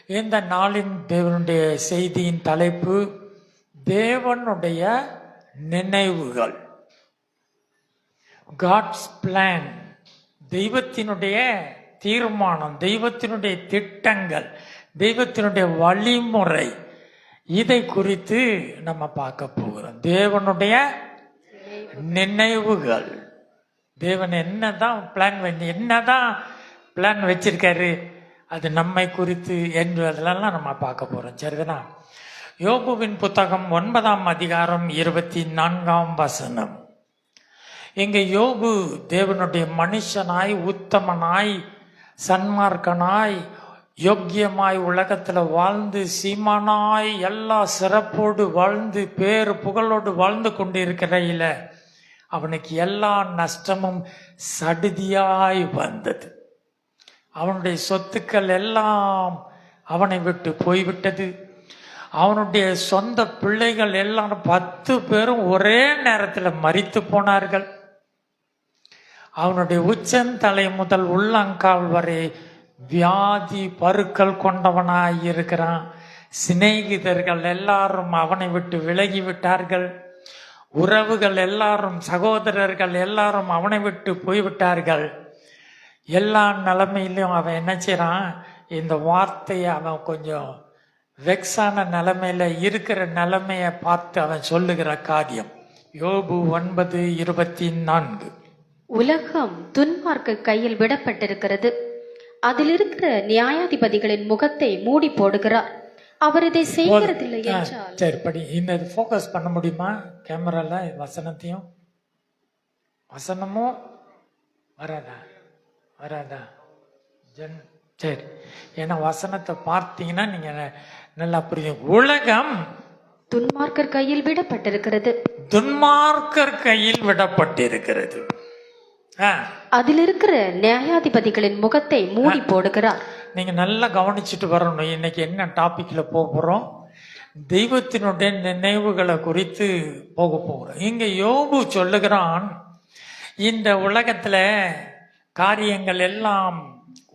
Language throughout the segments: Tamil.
இந்த நாளின் தேவனுடைய செய்தியின் தலைப்பு தேவனுடைய நினைவுகள். காட்ஸ் பிளான், தெய்வத்தினுடைய தீர்மானம், தெய்வத்தினுடைய திட்டங்கள், தெய்வத்தினுடைய வழிமுறை, இதை குறித்து நம்ம பார்க்க போகிறோம். தேவனுடைய நினைவுகள். தேவன் என்னதான் பிளான் வச்சிருக்காரு, அது நம்மை குறித்து என்பதெல்லாம் நம்ம பார்க்க போறோம். சரிதானா? யோபுவின் புத்தகம் 9ஆம் அதிகாரம் 24ஆம் வசனம். இங்க யோபு தேவனுடைய மனுஷனாய், உத்தமனாய், சன்மார்க்கனாய், யோக்கியமாய் உலகத்துல வாழ்ந்து சீமானாய் எல்லா சிறப்போடு வாழ்ந்து பேரு புகழோடு வாழ்ந்து கொண்டு இருக்கிறையில அவனுக்கு எல்லா நஷ்டமும் சடுதியாய் வந்தது. அவனுடைய சொத்துக்கள் எல்லாம் அவனை விட்டு போய்விட்டது. அவனுடைய சொந்த பிள்ளைகள் எல்லாம் 10 பேரும் ஒரே நேரத்தில் மரித்து போனார்கள். அவனுடைய உச்சந்தலை முதல் உள்ளங்கால் வரை வியாதி பருக்கள் கொண்டவனாய் இருக்கிறான். சிநேகிதர்கள் எல்லாரும் அவனை விட்டு விலகி விட்டார்கள். உறவுகள் எல்லாரும், சகோதரர்கள் எல்லாரும் அவனை விட்டு போய்விட்டார்கள். எல்லா நிலைமையிலும் அவன் என்ன செய்யறான், இந்த வார்த்தையை அவன் கொஞ்சம் வெக்ஸான நிலைமையில இருக்கிற நிலைமையை பார்த்து அவன் சொல்லுகிற காரியம். யோபு 9:24. உலகம் துன்மார்க்க கையில் விடப்பட்டிருக்கிறது, அதில் இருக்கிற நியாயாதிபதிகளின் முகத்தை மூடி போடுகிறார், அவர் இதை செய்கிறதில்லை என்றால். சரி, படி. இந்த ஃபோக்கஸ் பண்ண முடியுமா கேமரால? வசனத்தையும் வசனமும் வராதா? சரி, ஏன்னா வசனத்தை பார்த்தீங்கன்னா நீங்க நல்லா புரியும். உலகம் துன்மார்க்கர் கையில் விடப்பட்டிருக்கிறது, துன்மார்க்கர் கையில் விடப்பட்டிருக்கிறது, அதில் இருக்கிற நியாயாதிபதிகளின் முகத்தை மூடி போடுகிறார். நீங்க நல்லா கவனிச்சுட்டு வரணும். இன்னைக்கு என்ன டாபிக்ல போகிறோம்? தெய்வத்தினுடைய நினைவுகளை குறித்து போகிறோம். இங்க யோபு சொல்லுகிறான், இந்த உலகத்துல காரியங்கள் எல்லாம்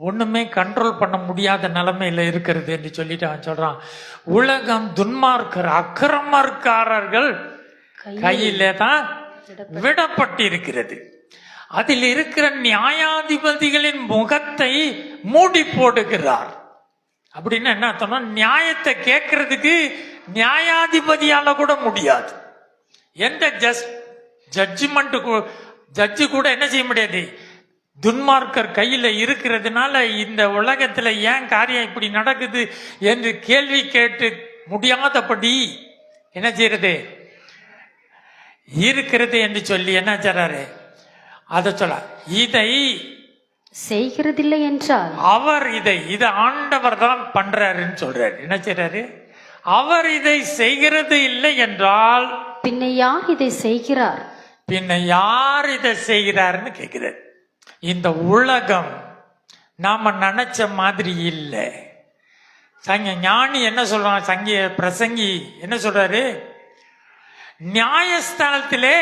ஒண்ணுமே கண்ட்ரோல் பண்ண முடியாத நிலைமையில இருக்கிறது என்று சொல்லிட்டு அவன் சொல்றான். உலகம் துன்மார்க்கர், அக்கிரமக்காரர்கள் கையிலே தான் விடப்பட்டிருக்கிறது, அதில் இருக்கிற நியாயாதிபதிகளின் முகத்தை மூடி போடுகிறார். அப்படின்னு என்ன அர்த்தம்னா, நியாயத்தை கேட்கறதுக்கு நியாயாதிபதியால கூட முடியாது. எந்த ஜட்ஜு கூட என்ன செய்ய முடியாது. துன்மார்க்கர் கையில இருக்கிறதுனால இந்த உலகத்துல ஏன் காரியம் இப்படி நடக்குது என்று கேள்வி கேட்டு முடியாதபடி என்ன செய்யறது இருக்கிறது என்று சொல்லி என்ன செய்றாரு, அதை சொல்ல, இதை செய்கிறதில்லை என்றால் அவர் இதை ஆண்டவர் தான் பண்றாருன்னு சொல்றாரு. என்ன செய்றாரு? அவர் இதை செய்கிறது இல்லை என்றால் பின்ன யார் இதை செய்கிறார்? பின்ன யார் இதை செய்கிறாருன்னு கேட்கிறார். இந்த உலகம் நாம நினைச்ச மாதிரி இல்லை. ஞானி என்ன சொல்றான், பிரசங்கி என்ன சொல்றாரு, நியாயஸ்தானத்திலே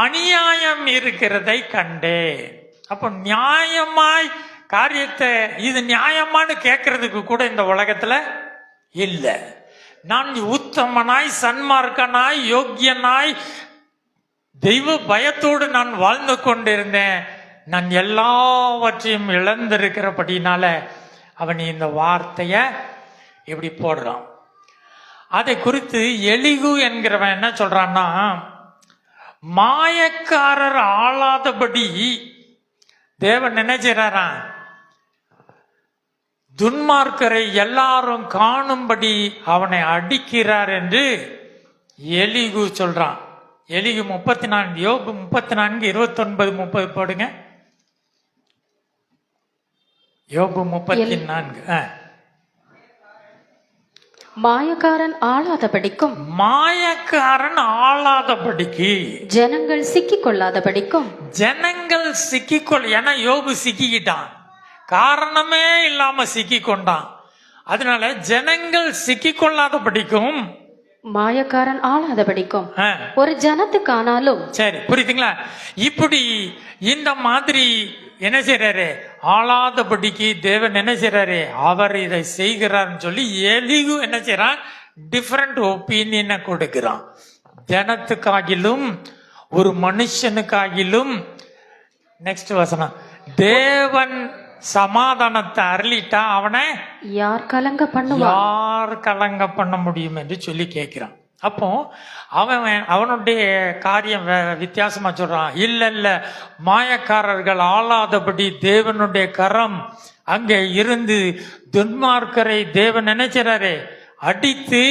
அநியாயம் இருக்கிறதை கண்டேன். அப்போ நியாயமாய் காரியத்தை இது நியாயமானு கேட்கறதுக்கு கூட இந்த உலகத்துல இல்லை. நான் உத்தமனாய், சன்மார்க்கனாய், யோக்கியனாய், தெய்வ பயத்தோடு நான் வாழ்ந்து கொண்டிருந்தேன். நான் எல்லாவற்றையும் இழந்திருக்கிறபடினால அவன் இந்த வார்த்தைய இப்படி போடுறான். அதை குறித்து எலிகு என்கிறவன் என்ன சொல்றான்னா, மாயக்காரர் ஆளாதபடி தேவன் நினைச்சாரா, துன்மார்க்கரை எல்லாரும் காணும்படி அவனை அடிக்கிறார் என்று எலிகு சொல்றான். எலிகு 34, யோபு 34, 29, 30 போடுங்க. யோபு 34. மாயக்காரன் ஆளாதபடிக்கும், மாயக்காரன் ஆளாதபடிக்கு, ஜனங்கள் சிக்கிக் கொள்ளாதபடிக்கும், ஜனங்கள் ஏன்னா யோபு சிக்கிக்கிட்டான், காரணமே இல்லாம சிக்கி கொண்டான். அதனால ஜனங்கள் சிக்கிக் கொள்ளாதபடிக்கும் மாயக்காரன் ஆளாதபடிக்கும் ஆ, ஒரு ஜனத்துக்கானாலும் சரி புரியுதுங்களா? இப்படி இந்த மாதிரி என்ன செய்யறாரு, ஆளாதபடிக்கு தேவன் என்ன செய்யறாரு, அவர் இதை செய்கிறார்னு சொல்லி எலிகு என்ன செய்யறான், டிஃபரண்ட் ஒப்பீனியனை கொடுக்கிறான். ஜனத்துக்காகிலும் ஒரு மனுஷனுக்காகிலும். நெக்ஸ்ட் வசனம், தேவன் சமாதானத்தை அருளிட்டா அவனை யார் கலங்க பண்ணுவார்? யார் கலங்க பண்ண முடியும் என்று சொல்லி கேட்கிறான். அப்போ அவனுடைய காரியம் வித்தியாசமா சொல்றான். இல்ல மாயக்காரர்கள் ஆளாதபடி தேவனுடைய கரம் அங்கே இருந்து துன்மார்க்கரை தேவன் நினைச்சாரு அடித்து,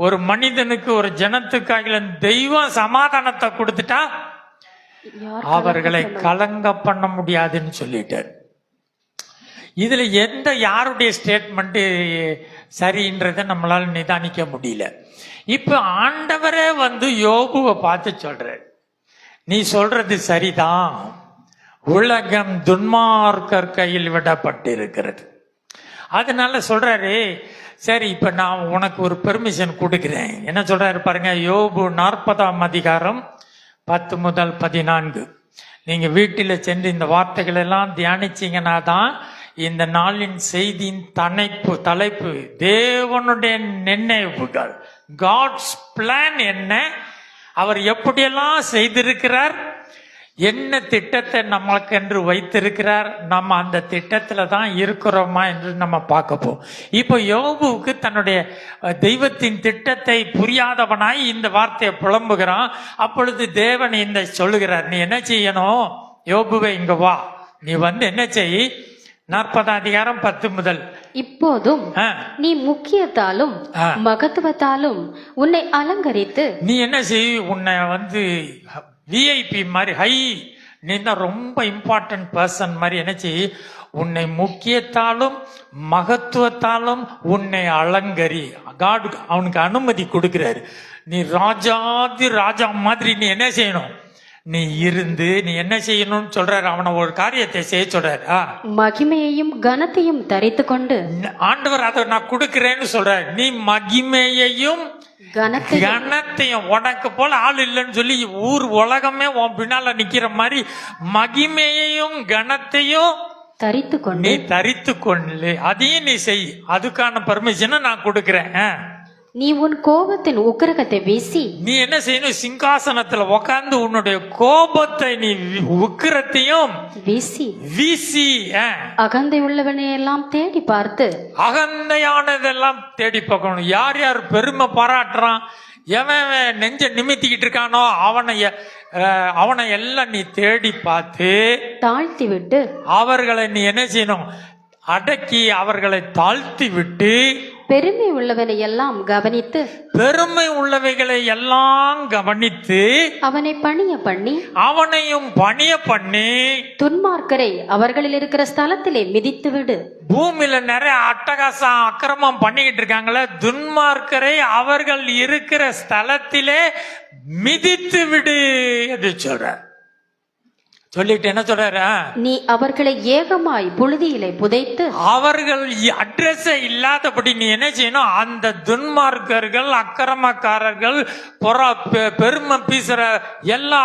ஒரு மனிதனுக்கு ஒரு ஜனத்துக்காக தெய்வம் சமாதானத்தை கொடுத்துட்டா யார் அவர்களை கலங்க பண்ண முடியாதுன்னு சொல்லிட்டார். இதுல யாருடைய ஸ்டேட்மெண்ட் சரின்றதை நம்மளால நிதானிக்க முடியல. இப்ப ஆண்டவரே யோபுவை பார்த்து சொல்றார், நீ சொல்றது சரிதான், உலகம் துன்மார்க்கர் கையில் விடப்பட்டிருக்கிறது. அதனால சொல்றாரு, சரி இப்ப நான் உனக்கு ஒரு பெர்மிஷன் கொடுக்கிறேன். என்ன சொல்றாரு பாருங்க, யோபு 40ஆம் அதிகாரம் 10 முதல் 14. நீங்க வீட்டில் சென்று இந்த வார்த்தைகள் எல்லாம் தியானிச்சீங்கன்னா தான் இந்த நாளின் செய்தியின் தலைப்பு தேவனுடைய நினைவுகள். காட்ஸ் பிளான் என்ன, அவர் எப்படியெல்லாம் செய்திருக்கிறார், என்ன திட்டத்தை நம்மளுக்கென்று வைத்திருக்கிறார், நம்ம அந்த திட்டத்துல தான் இருக்கிறோமா என்று நம்ம பார்க்க போம். இப்போ யோபுவுக்கு தன்னுடைய தெய்வத்தின் திட்டத்தை புரியாதவனாய் இந்த வார்த்தையை புலம்புகிறான். அப்பொழுது தேவன் இந்த சொல்லுகிறார், நீ என்ன செய்யணும், யோபுவை இங்க வா, நீ என்ன செய், 40ஆம் அதிகாரம் 10 முதல். இப்போதும் நீ முக்கியத்தாலும் மகத்துவத்தாலும் உன்னை அலங்கரித்து, நீ என்ன செய், உன்னை விஐபி மாதிரி ஹை, நீ தான் ரொம்ப இம்பார்ட்டன்ட் பர்சன் மாதிரி என்ன செய், உன்னை முக்கியத்தாலும் மகத்துவத்தாலும் உன்னை அலங்கரி. காட் அவனுக்கு அனுமதி கொடுக்கிறாரு. நீ ராஜாதி ராஜா மாதிரி நீ என்ன செய்யணும், நீ இருந்து நீ என்ன செய்யணும்னு சொல்றாரு. அவனை ஒரு காரியத்தை செய்ய சொல்றாரு. மகிமையையும் கனத்தையும் தரித்து கொண்டு, ஆண்டவர் அதை நான் கொடுக்கிறேன்னு சொல்றாரு. நீ மகிமையையும் கனத்தையும், உனக்கு போல ஆள் இல்லைன்னு சொல்லி ஊர் உலகமே உன் பின்னால நிக்கிற மாதிரி மகிமையையும் கனத்தையும் தரித்து கொண்டு நீ தரித்து கொண்டு அதையும் நீ செய். அதுக்கான பர்மிஷனை நான் கொடுக்கிறேன். நீ உன் கோபத்தின் உக்கிரகத்தை வீசி, நீ என்ன செய்யணும், சிங்காசனத்துல உட்கார்ந்து உன்னுடைய கோபத்தை நீ உக்கிரத்தையும் வீசி அகந்தை உள்ளவனை எல்லாம் தேடி பார்த்து, அகந்தையானதெல்லாம் தேடி பார்க்கணும். யார் யார் பெருமை பாராட்டுறான், எவன் நெஞ்ச நிமித்திக்கிட்டு இருக்கானோ அவனை எல்லாம் நீ தேடி பார்த்து தாழ்த்தி விட்டு, அவர்களை நீ என்ன செய்யணும், அடக்கி அவர்களை தாழ்த்தி விட்டு, பெருமை உள்ளவனை எல்லாம் கவனித்து, பெருமை உள்ளவைகளை எல்லாம் கவனித்து, அவனை அவனையும் பணிய பண்ணி, துன்மார்க்கரை அவர்களில் இருக்கிற ஸ்தலத்திலே மிதித்து விடு. பூமியில நிறைய அட்டகாசம் அக்கிரமம் பண்ணிக்கிட்டு இருக்காங்களே, துன்மார்க்கரை அவர்கள் இருக்கிற ஸ்தலத்திலே மிதித்து விடு என்று சொல்ற. சொல்லிட்டு என்ன சொல்றாரு, நீ அவர்களை ஏகமாய் புழுதியிலே புதைத்து, அவர்கள் அட்ரஸ் இல்லாதபடி நீ என்ன செய்யணும், அந்த துன்மார்க்கர்கள் அக்கிரமக்காரர்கள் பெருமை பேசுற எல்லா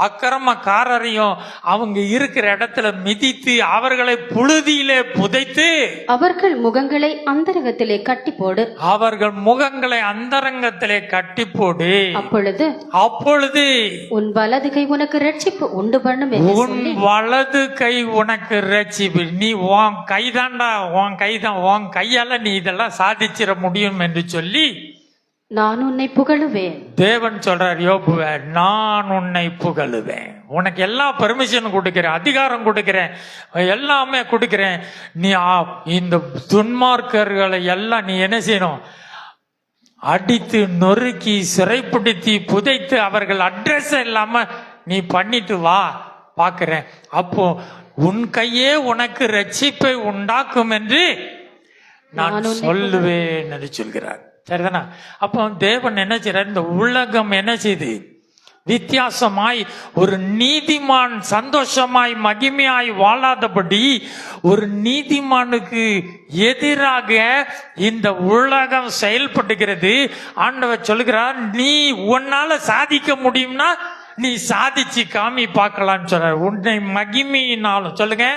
அக்கிரமக்காரரையும் அவங்க இருக்கிற இடத்துல மிதித்து அவர்களை புழுதியிலே புதைத்து, அவர்கள் முகங்களை அந்தரங்கத்திலே கட்டி போடு, அவர்கள் முகங்களை அந்தரங்கத்திலே கட்டி போடு. அப்பொழுது உன் வலது கை உனக்கு ரட்சிப்பு உண்டு பண்ணும். உன் வலது கை உனக்கு ரட்சிப்பு. நீ உன் கைதாண்டா, உன் கைதான், உன் கையால நீ இதெல்லாம் சாதிச்சிட முடியும் என்று சொல்லி நான் உன்னை புகழுவேன். தேவன் சொல்றார் யோபுவே, நான் உன்னை புகழுவேன், உனக்கு எல்லா பெர்மிஷன் கொடுக்கிறேன், அதிகாரம் கொடுக்கிறேன், எல்லாமே கொடுக்கிறேன். நீ இந்த துன்மார்க்கர்களை எல்லாம் நீ என்ன செய்யணும், அடித்து நொறுக்கி சிறைப்பிடித்து புதைத்து அவர்கள் அட்ரஸ் இல்லாம நீ பண்ணிட்டு வா, பார்க்கிறேன். அப்போ உன் கையே உனக்கு ரட்சிப்பை உண்டாக்கும் என்று நான் சொல்லுவேன் என்று சொல்கிறார். சரிதானா? அப்போ தேவன் என்ன செய்யறார், இந்த உலகம் என்ன செய்து வித்தியாசமாய் ஒரு நீதிமான் சந்தோஷமாய் மகிமையாய் வாழாதபடி ஒரு நீதிமானுக்கு எதிராக இந்த உலகம் செயல்படுகிறது. ஆண்டவர் சொல்கிறார், நீ உன்னால சாதிக்க முடியும்னா நீ சாதிச்சு காமி பார்க்கலாம்னு சொல்ற. உன்னை மகிமையினாலும் சொல்லுங்க,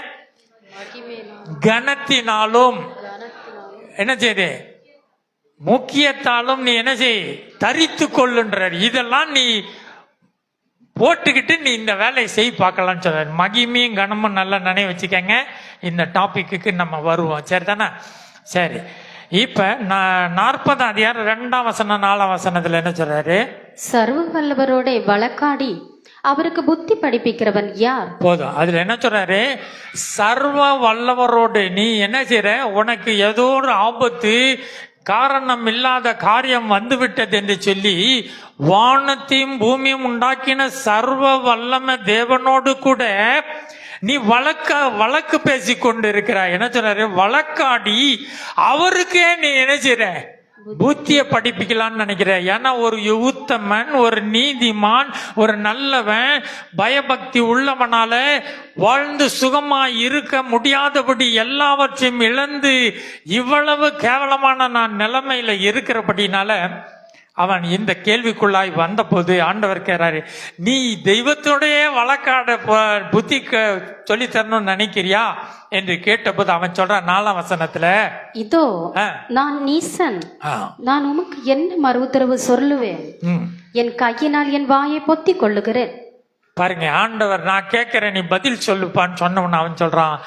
கனத்தினாலும் என்ன செய்யுது, முக்கியத்தாலும் நீ என்ன செய், தரித்து கொள்ளுன்றார். இதெல்லாம் நீ போட்டுக்கிட்டு நீ இந்த வேலையை செய் பார்க்கலாம்னு சொல்றாரு. மகிமையும் கனமும் நல்லா நினைவு வச்சுக்கங்க. இந்த டாபிக்கு நம்ம வருவோம், சரிதானே? சரி, இப்ப 40 அதிகாரம் 2ஆம் வசனம் 4ஆம் வசனத்துல என்ன சொல்றாரு? சர்வ வல்லவரோட வழக்காடி அவருக்கு புத்தி படிப்பிக்கிறவன் யார்? போதும். அதுல என்ன சொல்றாரு? சர்வ வல்லவரோடு நீ என்ன செய்யற, உனக்கு ஏதோ ஒரு ஆபத்து, காரணம் இல்லாத காரியம் வந்துவிட்டது என்று சொல்லி வானத்தையும் பூமியும் உண்டாக்கின சர்வ வல்லம தேவனோடு கூட நீ வழக்கு பேசி கொண்டு இருக்கிறாய். என்ன சொல்றாரு? வழக்காடி அவருக்கே நீ என்ன செய்ற, புத்திய படிப்பிக்கலான்னு நினைக்கிற. ஏன்னா ஒரு உத்தமன், ஒரு நீதிமான், ஒரு நல்லவன், பயபக்தி உள்ளவனால வாழ்ந்து சுகமாய் இருக்க முடியாதபடி எல்லாவற்றையும் இழந்து இவ்வளவு கேவலமான நான் நிலைமையில இருக்கிறபடினால அவன் இந்த கேள்விக்குள்ளாய் வந்த போது ஆண்டவர் கேறாரு, நீ தெய்வத்தோடைய வழக்காட புத்தி சொல்லி தரணும்னு நினைக்கிறியா என்று கேட்டபோது அவன் சொல்றான் 4ஆம் வசனத்துல, இதோ நான் நீசன், நான் உமக்கு என்ன மறு உத்தரவு சொல்லுவேன்? என் கையினால் என் வாயை பொத்தி கொள்ளுகிறேன். பாருங்க, ஆண்டவர் நான் கேட்கிறேன் நீ பதில் சொல்லுப்பான்னு சொன்னவன் அவன் சொல்றான்,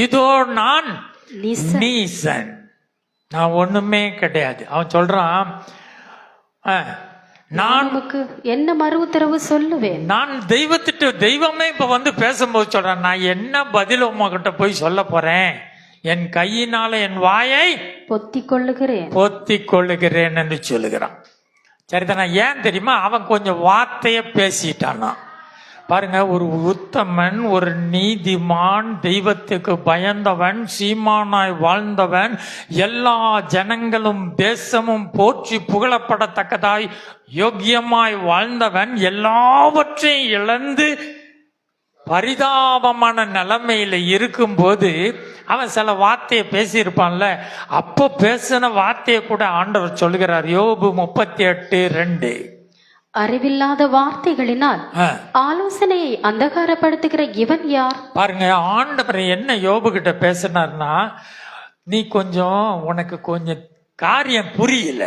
இதோ நான் நீசன், நான் ஒண்ணுமே கிடையாது. அவன் சொல்றான், நான் என்ன மறு உத்தரவு சொல்லுவேன்? நான் தெய்வமே இப்ப வந்து பேசும்போது சொல்றேன், நான் என்ன பதில் உங்ககிட்ட போய் சொல்ல போறேன்? என் கையினால என் வாயை பொத்தி கொள்ளுகிறேன் என்று சொல்லுகிறான். சரிதானா? ஏன் தெரியுமா? அவன் கொஞ்சம் வார்த்தைய பேசிட்டானா. பாருங்க, ஒரு உத்தமன், ஒரு நீதிமான், தெய்வத்துக்கு பயந்தவன், சீமானாய் வாழ்ந்தவன், எல்லா ஜனங்களும் தேசமும் போற்றி புகழப்படத்தக்கதாய் யோக்கியமாய் வாழ்ந்தவன், எல்லாவற்றையும் இழந்து பரிதாபமான நிலைமையில இருக்கும்போது அவன் சில வார்த்தையை பேசியிருப்பான்ல. அப்போ பேசின வார்த்தையை கூட ஆண்டவர் சொல்லுகிறார். யோபு 38:2, அறிவில்லாத வார்த்தைகளினால் ஆலோசனையை அந்தகாரப்படுத்துகிற இவன் யார்? பாருங்க, ஆண்டவர் என்ன யோபு கிட்ட பேசினார்னா, நீ உனக்கு கொஞ்சம் காரியம் புரியல,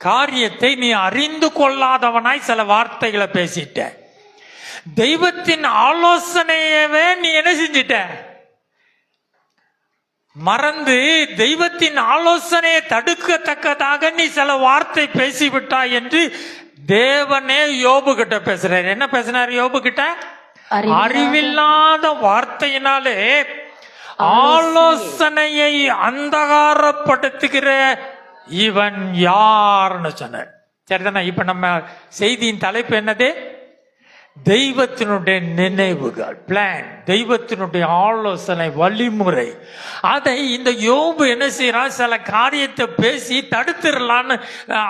காரியத்தை நீ அறிந்து கொள்ளாதவனாய் சில வார்த்தைகளை பேசிட்ட. தெய்வத்தின் ஆலோசனையவே நீ என்ன செஞ்சிட்ட, மறந்து தெய்வத்தின் ஆலோசனையை தடுக்கத்தக்கதாக நீ சில வார்த்தை பேசிவிட்டாய் என்று தேவனே யோபு கிட்ட பேசுறாரு. என்ன பேசினார் யோபு கிட்ட? அறிவில்லாத வார்த்தையினாலே ஆலோசனையை அந்தகாரப்படுத்துகிற இவன் யார்னு சொன்னார். சரிதானே? இப்ப நம்ம செய்தியின் தலைப்பு என்னது? தெய்வத்தினுடைய நினைவுகள், பிளான், தெய்வத்தினுடைய ஆலோசனை, வழிமுறை. அதை இந்த யோபு என்ன செய்யறான், சில காரியத்தை பேசி தடுத்துடலான்னு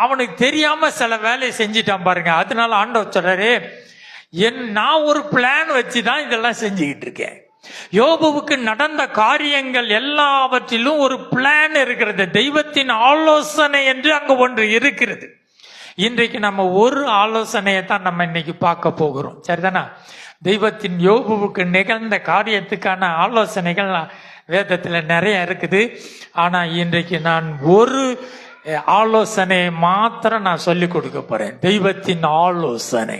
அவனுக்கு தெரியாம சில வேலையை செஞ்சிட்டான் பாருங்க. அதனால ஆண்டவர் சொல்றாரு, நான் ஒரு பிளான் வச்சுதான் இதெல்லாம் செஞ்சுக்கிட்டு இருக்கேன். யோபுவுக்கு நடந்த காரியங்கள் எல்லாவற்றிலும் ஒரு பிளான் இருக்கிறது, தெய்வத்தின் ஆலோசனை என்று அங்க ஒன்று இருக்கிறது. இன்றைக்கு நம்ம ஒரு ஆலோசனையை தான் நம்ம இன்னைக்கு பார்க்க போகிறோம், சரிதானா? தெய்வத்தின் யோபுவுக்கு நிகழ்ந்த காரியத்துக்கான ஆலோசனைகள் வேதத்துல நிறைய இருக்குது. ஆனா இன்றைக்கு நான் ஒரு ஆலோசனையை மாத்திரம் நான் சொல்லி கொடுக்க போறேன், தெய்வத்தின் ஆலோசனை.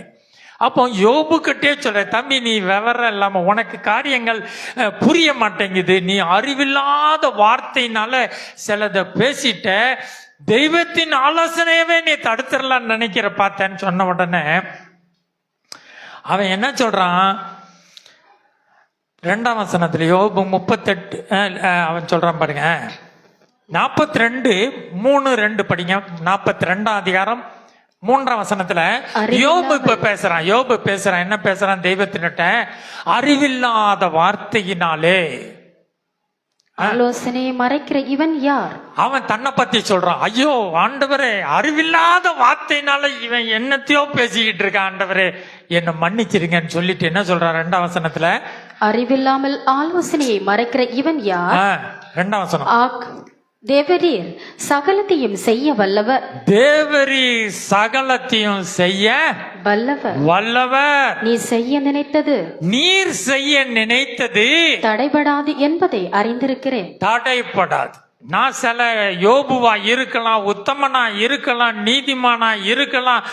அப்போ யோபு கிட்டே சொல்ற, தம்பி நீ விவரம் இல்லாம உனக்கு காரியங்கள் புரிய மாட்டேங்குது, நீ அறிவில்லாத வார்த்தையினால சிலதை பேசிட்ட, தெய்வத்தின் ஆலோசனையவே நீ தடுத்துடலான்னு நினைக்கிற பார்த்தேன்னு சொன்ன உடனே அவன் என்ன சொல்றான்? 2ஆம் வசனத்துல யோபு 38 அவன் சொல்றான் பாருங்க, 42:3-2 படிங்க. 42ஆம் அதிகாரம் 3ஆம் வசனத்துல யோபு இப்ப பேசுறான். யோபு பேசுறான், என்ன பேசுறான்? தெய்வத்தின்கிட்ட அறிவில்லாத வார்த்தையினாலே ஆலோசனையை மறைக்கிற இவன் யார்? அவன் தன்னை பத்தி சொல்றான், ஐயோ ஆண்டவரே, அறிவில்லாத வார்த்தையினால இவன் என்னத்தையோ பேசிக்கிட்டு இருக்கான், ஆண்டவரே என்ன மன்னிச்சிருங்கன்னு சொல்லிட்டு என்ன சொல்றான் 2ஆம் வசனத்துல? அறிவில்லாமல் ஆலோசனையை மறைக்கிற இவன் யார்? 2ஆம் வசனம். தேவரீர் சகலத்தையும் செய்ய வல்லவர். தேவரீர் சகலத்தையும் செய்ய வல்லவர். நீ செய்ய நினைத்தது, நீர் செய்ய நினைத்தது தடைபடாது என்பதை அறிந்திருக்கிறேன். தடைபடாது. நான் சில யோபுவா இருக்கலாம், உத்தமனா இருக்கலாம், நீதிமானா இருக்கலாம்,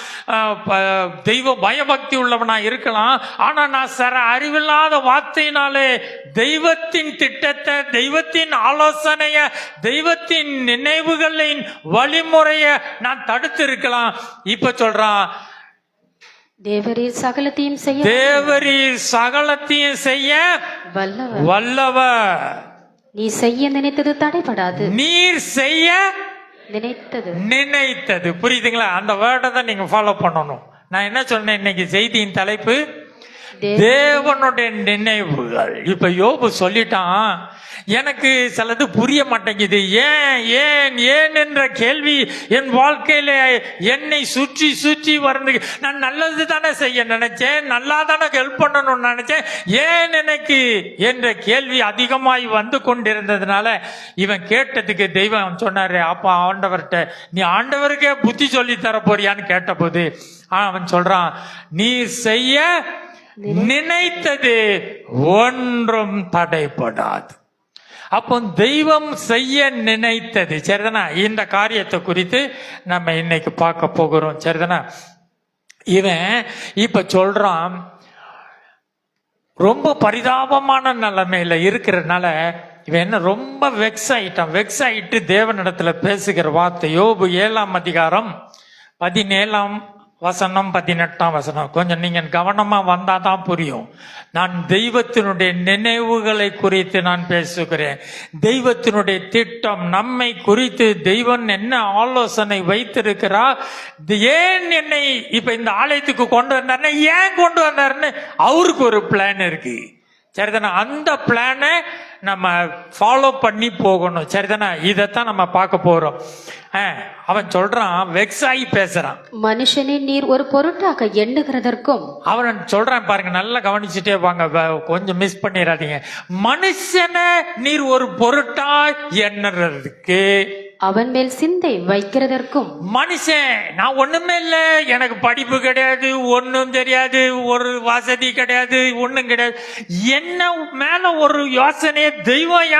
தெய்வ பயபக்தி உள்ளவனா இருக்கலாம். ஆனா நான் சில அறிவில்லாத வார்த்தையினாலே தெய்வத்தின் திட்டத்தை, தெய்வத்தின் ஆலோசனைய, தெய்வத்தின் நினைவுகளின் வழிமுறைய நான் தடுத்து இருக்கலாம். இப்ப சொல்றான், தேவரீர் சகலத்தையும் செய்ய, தேவரீர் சகலத்தையும் செய்ய வல்லவர். நீ செய்ய நினைத்தது தடைபடாது. நீர் செய்ய நினைத்தது. புரியுதுங்களா? அந்த வேர்டை தான் நீங்க ஃபாலோ பண்ணணும். நான் என்ன சொன்னேன் இன்னைக்கு செய்தியின் தலைப்பு? தேவனுடைய நினைவுகள். இப்ப யோபு சொல்லிட்டான், எனக்கு சிலது புரிய மாட்டேங்குது, ஏன் ஏன் ஏன் என்ற கேள்வி என் வாழ்க்கையில என்னை சுற்றி சுற்றி வருது. நான் நல்லது தானே செய்ய நினைச்சேன், நல்லா தானே ஹெல்ப் பண்ணணும்னு நினைச்சேன், ஏன் எனக்கு என்ற கேள்வி அதிகமாய் வந்து கொண்டிருந்ததுனால இவன் கேட்டதுக்கு தெய்வம் சொன்னாரு, அப்பா ஆண்டவர்கிட்ட நீ ஆண்டவருக்கே புத்தி சொல்லி தர போறியான்னு கேட்ட போது அவன் சொல்றான், நீ செய்ய நினைத்தது ஒன்றும் தடைபடாது. அப்போ தெய்வம் செய்ய நினைத்தது. சரிதானா? இந்த காரியத்தை குறித்து நம்ம இன்னைக்கு பார்க்க போகிறோம். சரிதானா? இவன் இப்ப சொல்றான், ரொம்ப பரிதாபமான நிலைமையில இருக்கிறதுனால இவன் என்ன ரொம்ப வெக்ஸ் ஆயிட்டான். வெக்ஸ் ஆயிட்டு தேவனிடத்துல பேசுகிற வார்த்தை யோபு 7ஆம் அதிகாரம் 17ஆம் வசனம் 18ஆம் வசனம். கொஞ்சம் நீங்க கவனமா வந்தாதான் புரியும். நான் தெய்வத்தினுடைய நினைவுகளை குறித்து நான் பேசுகிறேன். தெய்வத்தினுடைய திட்டம், நம்மை குறித்து தெய்வம் என்ன ஆலோசனை வைத்திருக்கிறார், ஏன் என்னை இப்ப இந்த ஆலயத்துக்கு கொண்டு வந்தாருன்னு, ஏன் கொண்டு வந்தாருன்னு அவருக்கு ஒரு பிளான் இருக்கு. சரிதானா? அந்த பிளானை நம்ம ஃபாலோ பண்ணி போகணும். சரிதானா? இதைத்தான் நம்ம பார்க்க போறோம். அவன் சொல்றான், வெக்ஸ் ஆகி பேசுறான், மனுஷனே நீர் ஒரு பொருட்டாக எண்ணுகிறதற்கும். அவன் சொல்றான் பாருங்க, நல்லா கவனிச்சுட்டே வாங்க, கொஞ்சம் மிஸ் பண்ணிடாதீங்க. மனுஷனை நீர் ஒரு பொருட்டா எண்ணுறதுக்கு, அவன் மேல் சிந்தை வைக்கிறதற்கும். மனுஷன் நான் ஒண்ணுமே இல்ல, எனக்கு படிப்பு கிடையாது, ஒன்னும் தெரியாது, ஒரு வசதி கிடையாது, ஒண்ணும் கிடையாது, என்ன மேல ஒரு யோசனையை தெய்வம்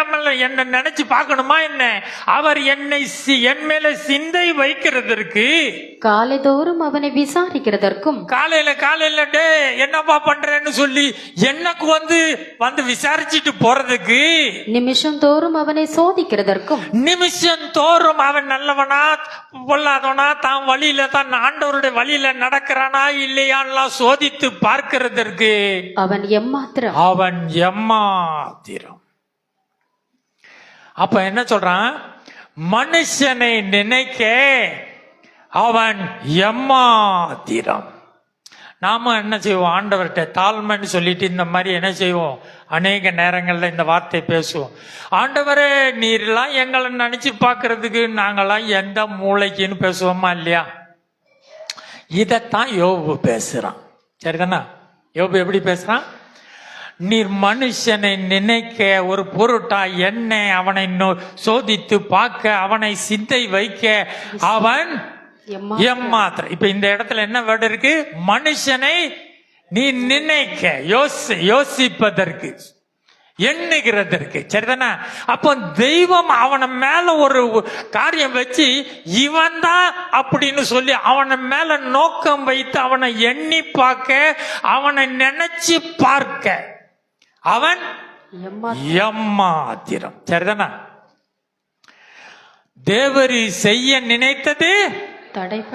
என்ன நினைச்சு பார்க்கணுமா என்ன? அவர் என்னை என் மேல சிந்தை வைக்கிறதற்கு, காலைதோறும் அவனை விசாரிக்கிறதற்கும். காலையில டே என்னப்பா பண்றேன்னு சொல்லி எனக்கு வந்து விசாரிச்சுட்டு போறதுக்கு, நிமிஷம் தோறும் அவனை சோதிக்கிறதற்கும். நிமிஷம் தோறும் அவன் நல்லவனா பொல்லாதவனா, தான் வழியில தான் ஆண்டவருடைய வழியில நடக்கிறானா இல்லையான்லாம் சோதித்து பார்க்கிறதற்கு அவன் எம்மாத்திரம். அப்ப என்ன சொல்றான்? மனுஷனை நினைக்க அவன் எம்மாத்திரம். நாம என்ன செய்வோம்? ஆண்டவர்கிட்ட தாழ்மைன்னு சொல்லிட்டு இந்த மாதிரி என்ன செய்வோம்? அநேக நேரங்கள்ல இந்த வார்த்தை பேசுவோம், ஆண்டவரே நீரெல்லாம் எங்களை நினைச்சு பார்க்கறதுக்கு நாங்கெல்லாம் எந்த மூளைக்குன்னு பேசுவோமா இல்லையா? இதத்தான் யோபு பேசுறான். சரிதானா? யோபு எப்படி பேசுறான்? நீர் மனுஷனை நினைக்க ஒரு பொருட்டா என்ன, அவனை சோதித்து பார்க்க, அவனை சிந்தை வைக்க அவன் எம்மாத்திரம். இப்ப இந்த இடத்துல என்ன வேர்டு இருக்கு? மனுஷனை நீ நினைக்க, யோசிப்பதற்கு, எண்ணுகிறதற்கு. சரிதானா? அப்போ தெய்வம் அவனை மேல ஒரு காரியம் வச்சு இவன் தான் அப்படின்னு சொல்லி அவனை மேல நோக்கம் வைத்து அவனை எண்ணி பார்க்க, அவனை நினைச்சு பார்க்க அவன் எம்மாத்திரம். சரிதானா? தேவரி செய்ய நினைத்தது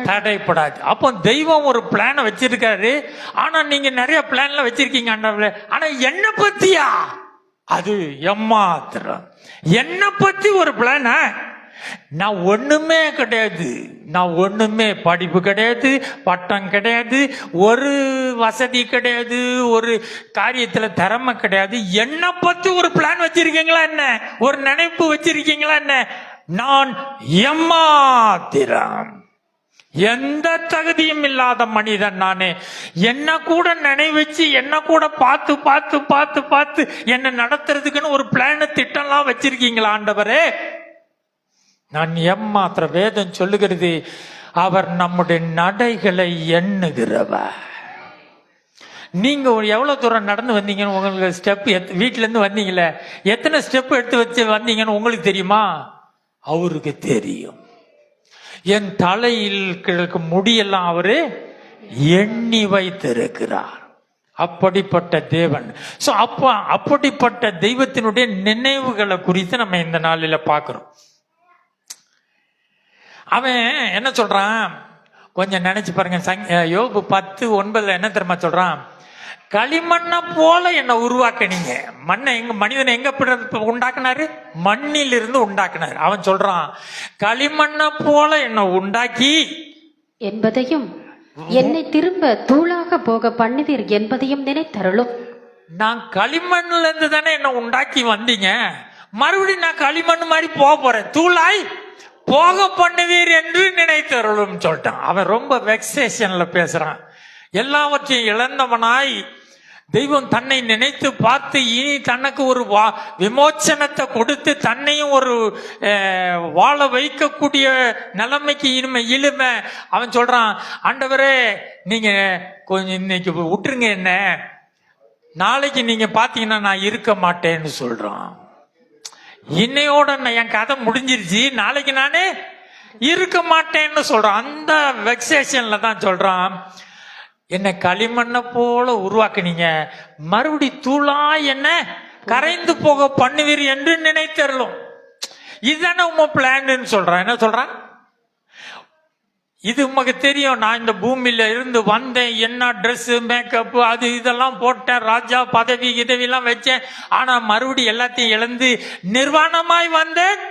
தடைப்படாது. அப்போ தெய்வம் ஒரு பிளான வச்சிருக்காரு. ஆனா நீங்க நிறைய பிளான்ல வச்சிருக்கீங்க ஆண்டவரே, ஆனா என்ன பத்தியா? அது எம்மாத்திரம். என்ன பத்தி ஒரு பிளான, நான் ஒண்ணுமே கிடையாது, நான் ஒண்ணுமே, படிப்பு கிடையாது, பட்டம் கிடையாது, ஒரு வசதி கிடையாது, ஒரு காரியத்துல திறமை கிடையாது. என்ன பத்தி ஒரு பிளான் வச்சிருக்கீங்களா என்ன? ஒரு நினைப்பு வச்சிருக்கீங்களா என்ன? நான் எம்மாத்திரம், எந்த தகுதியும் இல்லாத மனிதன் நானே. என்ன கூட நினைவச்சு, என்ன கூட பார்த்து பார்த்து பார்த்து பார்த்து என்ன நடத்துறதுக்குன்னு ஒரு பிளான் திட்டம்லாம் வச்சிருக்கீங்களா ஆண்டவரே? நான் எம்மாத்திர. வேதம் சொல்லுகிறது, அவர் நம்முடைய நடைகளை எண்ணுகிறவர். நீங்க எவ்வளவு தூரம் நடந்து வந்தீங்கன்னு உங்களுக்கு ஸ்டெப், வீட்டுல இருந்து வந்தீங்களே எத்தனை ஸ்டெப் எடுத்து வச்சு வந்தீங்கன்னு உங்களுக்கு தெரியுமா? அவருக்கு தெரியும். என் தலையில் கிழக்கு முடியெல்லாம் அவரு எண்ணி வைத்திருக்கிறார். அப்படிப்பட்ட தேவன். சோ அப்படிப்பட்ட தெய்வத்தினுடைய நினைவுகளை குறித்து நம்ம இந்த நாளில பார்க்கிறோம். அவன் என்ன சொல்றான் கொஞ்சம் நினைச்சு பாருங்க. யோபு 10:9 என்ன தெரியுமா சொல்றான்? களிமண்ணை போல என்னை உருவாக்கினீங்க. மனிதனை எங்க உண்டாக்குனாரு? மண்ணில் இருந்து உண்டாக்குனாரு. அவன் சொல்றான், களிமண்ணை போல என்னை உண்டாக்கி என்பதையும் என்னை திரும்ப தூளாக போக பண்ணுவீர் என்பதையும் நினைத்தருளும். நான் களிமண்ல இருந்து தானே என்ன உண்டாக்கி வந்தீங்க, மறுபடியும் நான் களிமண் மாதிரி போக போறேன், தூளாய் போக பண்ணுவீர் என்று நினைத்தருளும் சொல்லிட்டான். அவன் ரொம்ப வெக்ஸேஷன்ல பேசுறான். எல்லாவற்றையும் இழந்தவனாய் தெய்வம் தன்னை நினைத்து பார்த்து இனி தனக்கு ஒரு விமோச்சனத்தை கொடுத்து தன்னையும் ஒரு வாழ வைக்கக்கூடிய நிலைமைக்கு இனிமை. அவன் சொல்றான், ஆண்டவரே நீங்க கொஞ்சம் இன்னைக்கு விட்டுருங்க, என்ன நாளைக்கு நீங்க பாத்தீங்கன்னா நான் இருக்க மாட்டேன்னு சொல்றான். இன்னையோட என் கதை முடிஞ்சிருச்சு, நாளைக்கு நானே இருக்க மாட்டேன்னு சொல்றான். அந்த வெக்ஸேஷன்ல தான் சொல்றான், என்ன களிமண்ணை போல உருவாக்குனீங்க, மறுபடி தூளா என்ன கரைந்து போக பண்ணுவீர் என்று நினைத்தருளும். இதுதானே உங்க பிளான் சொல்றான். என்ன சொல்றான்? இது உமக்கு தெரியும், நான் இந்த பூமியில இருந்து வந்தேன், என்ன ட்ரெஸ் மேக்கப் அது இதெல்லாம் போட்டேன், ராஜா பதவி இதவிலாம் வச்சேன், ஆனா மறுபடியும் எல்லாத்தையும் இழந்து நிர்வாணமாய் வந்தேன்,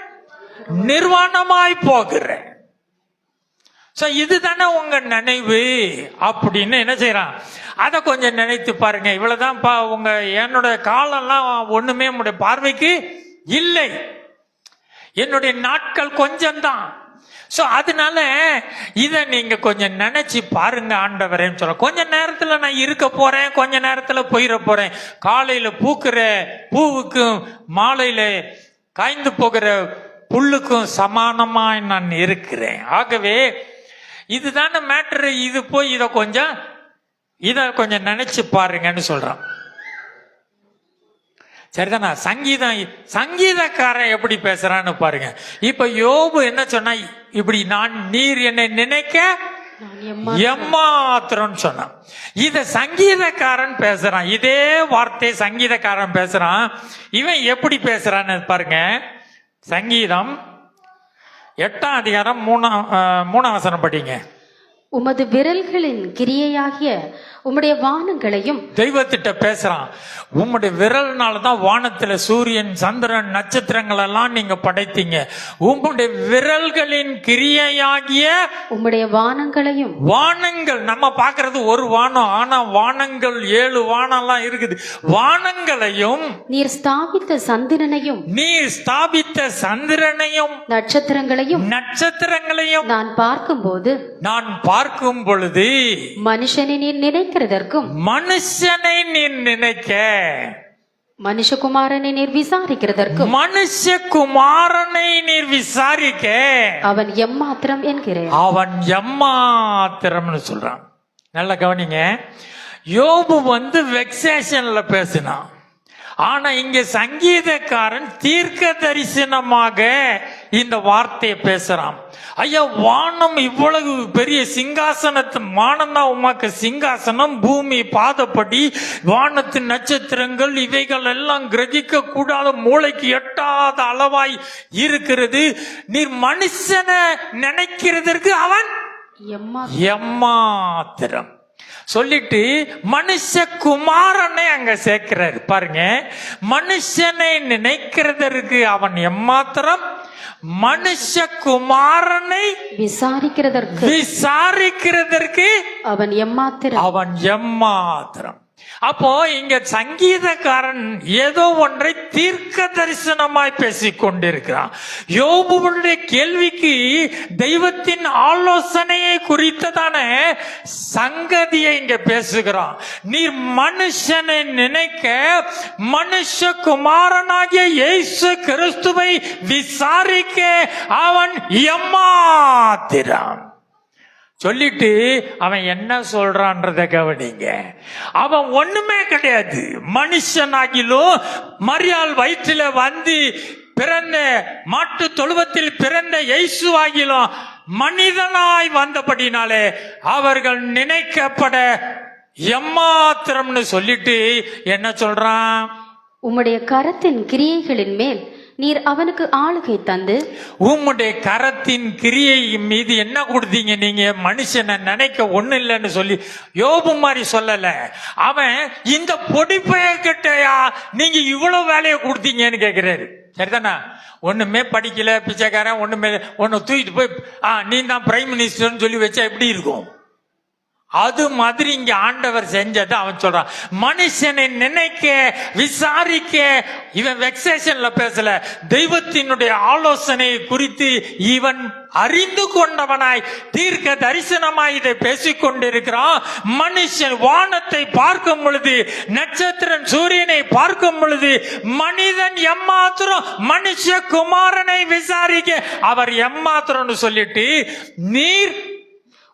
நிர்வாணமாய் போகிறேன். இதுதானே உங்க நினைவு அப்படின்னு என்ன செய்யறான்? அத கொஞ்சம் நினைத்து பாருங்க. இவ்வளவுதான் உங்க என்னோட காலம்லாம் ஒண்ணுமே உங்களுடைய பார்வைக்கு இல்லை, என்னுடைய நாட்கள் கொஞ்சம்தான். அதனால இத நீங்க கொஞ்சம் நினைச்சு பாருங்க ஆண்டவரேன்னு சொல்ற. கொஞ்ச நேரத்துல நான் இருக்க போறேன், கொஞ்ச நேரத்துல போயிட போறேன். காலையில பூக்குற பூவுக்கும் மாலையில காய்ந்து போகிற புல்லுக்கும் சமானமா நான் இருக்கிறேன். ஆகவே இதுதான மேட்டர். இது போய் இத கொஞ்சம் நினைச்சு பாருங்கன்னு சொல்றான். சரிதானா? சங்கீதக்காரன் எப்படி பேசுறான்னு பாருங்க. இப்ப யோபு என்ன சொன்னா, இப்படி நீர் என்னை நினைக்க எம்மாத்திரம் சொன்னான். இத சங்கீதக்காரன் பேசுறான். இதே வார்த்தை சங்கீதக்காரன் பேசுறான். இவன் எப்படி பேசுறான்னு பாருங்க. சங்கீதம் 8ஆம் அதிகாரம் 3ஆம் வசனம் படிங்க. உமது விரல்களின் கிரியையாகிய உம்முடைய வானங்களையும், தெய்வத்திட்ட பேசுறான். உம்முடைய விரல்னாலதான் வானத்துல சூரியன் சந்திரன் நட்சத்திரங்கள் எல்லாம் நீங்க படைத்தீங்க. உம்முடைய விரல்களின் கிரியையாகிய உம்முடைய வானங்களையும், வானங்கள் நம்ம பாக்குறது ஒரு வானம், ஆனா வானங்கள் 7 வானம் எல்லாம் இருக்குது. வானங்களையும் நீர் ஸ்தாபித்த சந்திரனையும், நீர் ஸ்தாபித்த சந்திரனையும் நட்சத்திரங்களையும் நான் பார்க்கும் பொழுது மனுஷனை நீர் நினைக்கிறதற்கும், மனுஷனை நீர் நினைக்க, மனுஷகுமாரனை நீர் விசாரிக்கிறதற்கும், மனுஷகுமாரனை நீர் விசாரிக்க அவன் எம்மாத்திரம் என்கிறேன். அவன் எம்மாத்திரம்னு சொல்றான். நல்ல கவனிங்க. யோபு வெக்ஸேஷன்ல பேசினான். ஆனா இங்க சங்கீதக்காரன் தீர்க்க தரிசனமாக இந்த வார்த்தையை பேசுறான். ஐயா, வானம் இவ்வளவு பெரிய சிங்காசனத்து, வானம் தான் உமாக்கு சிங்காசனம், பூமி பாதப்படி, வானத்து நட்சத்திரங்கள் இவைகள் எல்லாம் கிரகிக்க கூடாத, மூளைக்கு எட்டாத அளவாய் இருக்கிறது. நீர் மனுஷனை நினைக்கிறதற்கு அவன் எம்மாத்திரம் சொல்லிட்டு மனுஷகுமாரனை அங்க சேர்க்கிறாரு. பாருங்க, மனுஷனை நினைக்கிறதற்கு அவன் எம்மாத்திரம், மனுஷகுமாரனை விசாரிக்கிறதற்கு அவன் எம்மாத்திரம். அப்போ இங்க சங்கீதக்காரன் ஏதோ ஒன்றை தீர்க்க தரிசனமாய் பேசிக் கொண்டிருக்கிறான். யோபுடைய கேள்விக்கு தெய்வத்தின் ஆலோசனையை குறித்ததான சங்கதியை இங்க பேசுகிறான். நீர் மனுஷனை நினைக்க மனுஷகுமாரனாகிய இயேசு கிறிஸ்துவை விசாரிக்க அவன் எம்மாத்திரம். சொல்லிட்டு அவன் என்ன சொல்றான்றத கவனிங்க. அவன் ஒண்ணுமே கிடையாது. மனுஷனாகிலும் மரியாள் வயிற்றில வந்து பிறந்த மாட்டு தொழுவத்தில் பிறந்த இயேசுவாகிலும் மனிதனாய் வந்தபடினாலே அவர்கள் நினைக்கப்பட எம்மாத்திரம்னு சொல்லிட்டு என்ன சொல்றான்? உம்முடைய கரத்தின் கிரியைகளின் மேல் நீர் அவனுக்கு ஆளுகை தந்து. உம்முடைய கரத்தின் கிரியை மீது என்ன கொடுத்தீங்க? நீங்க மனுஷனை நினைக்க ஒண்ணு இல்லைன்னு சொல்லி யோபு மாதிரி சொல்லல. அவன் இந்த பொடிப்பைய கிட்டயா நீங்க இவ்வளவு வேலையை கொடுத்தீங்கன்னு கேட்கிறாரு. சரிதானா? ஒண்ணுமே படிக்கல, பிச்சைக்காரன், ஒண்ணு தூக்கிட்டு போய் நீ தான் பிரைம் மினிஸ்டர்னு சொல்லி வச்சா எப்படி இருக்கும்? அது மாதிரி இங்க ஆண்டவர் செஞ்சது அவன் சொல்றான். மனுஷனை நினைக்க விசாரிக்க. இவன் வெக்ஸேஷன்ல பேசல, தெய்வத்தினுடைய ஆலோசனையை குறித்து இவன் அறிந்து கொண்டவனாய் தீர்க்க தரிசனமாய் இதை பேசிக் கொண்டிருக்கிறான். மனுஷன் வானத்தை பார்க்கும் பொழுது, நட்சத்திரம் சூரியனை பார்க்கும் பொழுது மனிதன் எம்மாத்திரம் மனுஷகுமாரனை விசாரிக்க அவர் எம்மாத்திரம்னு சொல்லிட்டு, நீர்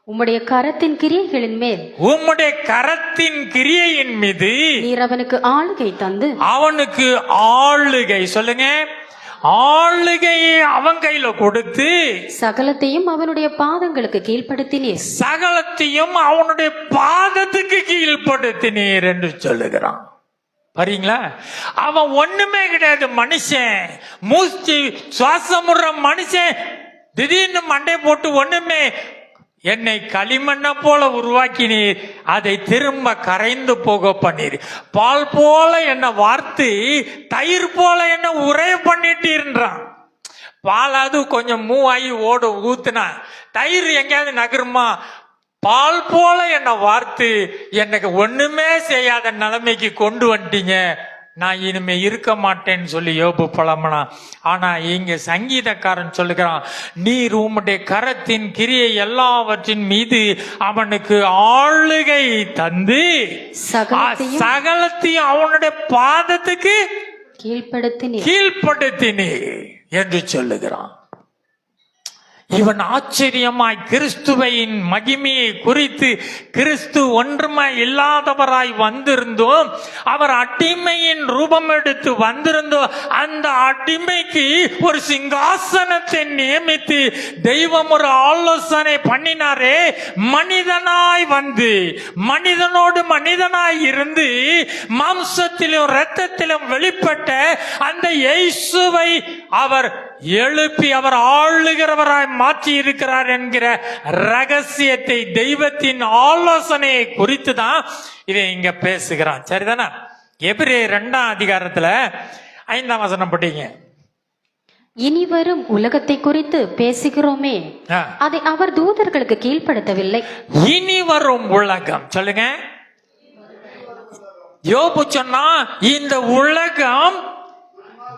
உம்முடைய கரத்தின் கிரியைகளின் மேல் உம்முடைய கரத்தின் கிரியையின் மீது நீர் அவனுக்கு ஆளுகை தந்து. அவனுக்கு ஆளுகை சொல்லுங்க. ஆளுகையை அவன் கையில கொடுத்து சகலத்தையும் அவனுடைய பாதங்களுக்கு கீழ்ப்படுத்தினீர். சகலத்தையும் அவனுடைய பாதத்துக்கு கீழ்ப்படுத்தினீர் என்று சொல்லுகிறான். பாருங்களா? அவன் ஒண்ணுமே கிடையாது. மனுஷன் மூச்சு சுவாசமுற மனுஷன் திடீர்னு மண்டை போட்டு ஒண்ணுமே, என்னை களிமண்ண போல உருவாக்கினீர், அதை திரும்ப கரைந்து போக பண்ணீர். பால் போல என்ன வார்த்து தயிர் போல என்ன உரைய பண்ணிட்டீர்ன்றான். பாலாவது கொஞ்சம் மூவாயி ஊத்துனா, தயிர் எங்கேயாவது நகருமா? பால் போல என்ன வார்த்து எனக்கு ஒண்ணுமே செய்யாத நிலைமைக்கு கொண்டு வந்துட்டீங்க, நான் இனிமே இருக்க மாட்டேன்னு சொல்லி யோபு புலம்பனா. ஆனா இங்க சங்கீதக்காரன் சொல்லுகிறான், நீர் உம்முடைய கரத்தின் கிரியை எல்லாவற்றின் மீது அவனுக்கு ஆளுகை தந்து சகலத்தையும் அவனுடைய பாதத்துக்கு கீழ்ப்படுத்தினே என்று சொல்லுகிறான். இவன் ஆச்சரியமாய் கிறிஸ்துவின் மகிமையை குறித்து, கிறிஸ்து ஒன்றுமாய் இல்லாதவராய் வந்திருந்தோம், அவர் அடிமையின் ரூபம் எடுத்து வந்திருந்தோம், அந்த அடிமைக்கு ஒரு சிங்காசனத்தை நியமித்து தெய்வம் ஒரு ஆலோசனை பண்ணினாரே. மனிதனாய் வந்து மனிதனோடு மனிதனாய் இருந்து மாம்சத்திலும் இரத்தத்திலும் வெளிப்பட்ட அந்த இயேசுவை அவர் எழுப்பி அவர் ஆளுகிறவராய் மாற்றி இருக்கிறார் என்கிற ரகசியத்தை, தெய்வத்தின் ஆலோசனையை குறித்து தான் இதை இங்க பேசுகிறான். சரிதானா? எபிரேயர் 2ஆம் அதிகாரத்துல 5ஆம் வசனம் படிங்க. இனி வரும் உலகத்தை குறித்து பேசுகிறோமே, அதை அவர் தூதர்களுக்கு கீழ்ப்படுத்தவில்லை. இனி வரும் உலகம் சொல்லுங்க. யோபு சொன்னா இந்த உலகம்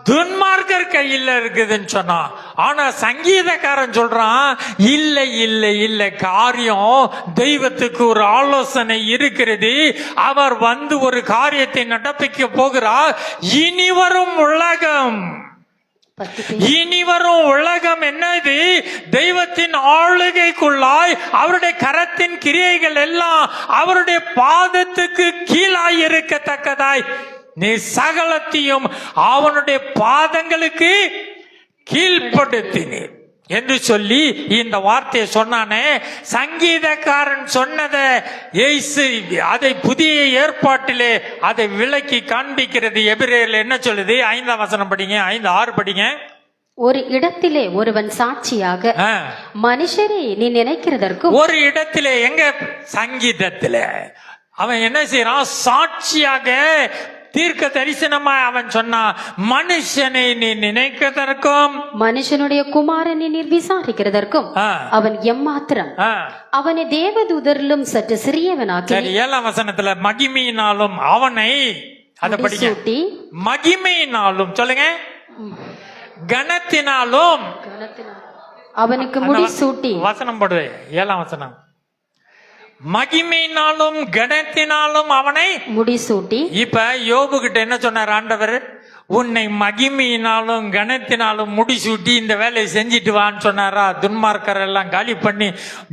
துன்மார்க்கர் கையில் இருக்குதுன்னு சொன்னான். ஆனா சங்கீதக்காரன் சொல்றான், இல்லை இல்லை இல்லை, காரியம் தெய்வத்துக்கு ஒரு ஆலோசனை இருக்கிறது, அவர் வந்து ஒரு காரியத்தை நடப்பிக்க போகிறார். இனி வரும் உலகம், இனி வரும் உலகம் என்னது? தெய்வத்தின் ஆளுகைக்குள்ளாய் அவருடைய கரத்தின் கிரியைகள் எல்லாம் அவருடைய பாதத்துக்கு கீழாய் இருக்கத்தக்கதாய் நீ சகலத்தையும் அவனுடைய பாதங்களுக்கு கீழ்ப்படுத்தினீர் என்று சொல்லி இந்த வார்த்தையை சொன்னானே. சங்கீதக்காரன் சொன்னதை இயேசு அதை புதிய ஏற்பாட்டிலே அதை விளக்கி காண்பிக்கிறது. எபிரேயர்ல என்ன சொல்லுது? 5ஆம் வசனம் படிங்க, 5-6 படிங்க. ஒரு இடத்திலே ஒருவன் சாட்சியாக, மனுஷரே நீ நினைக்கிறதற்கும். ஒரு இடத்திலே எங்க? சங்கீதத்துல அவன் என்ன செய்யறான்? சாட்சியாக தீர்க்க தரிசனமா அவன் சொன்னான், மனுஷனை நீ நினைக்கிறதற்கும் மனுஷனுடைய குமாரனை நீர் விசாரிக்கிறதற்கும் அவன் எம்மாத்திரம், அவனை தேவதூதரிலும் சற்று சிறியவனாக்கி. சரி, 7ஆம் வசனத்துல மகிமையினாலும் அவனை, அதை படிக்க, மகிமையினாலும் சொல்லுங்க, கனத்தினாலும் அவனுக்கு முடிசூட்டி. வசனம் போடுவே, 7ஆம் வசனம். மகிமையினாலும் கனத்தினாலும் அவனை முடிசூட்டி. இப்ப யோபு கிட்ட என்ன சொன்னார் ஆண்டவர்? உன்னை மகிமையினாலும் கனத்தினாலும் முடிசூட்டி இந்த வேலையை செஞ்சிட்டு வான்னு சொன்னாரா? துன்மார்க்கர் எல்லாம் காலி பண்ணி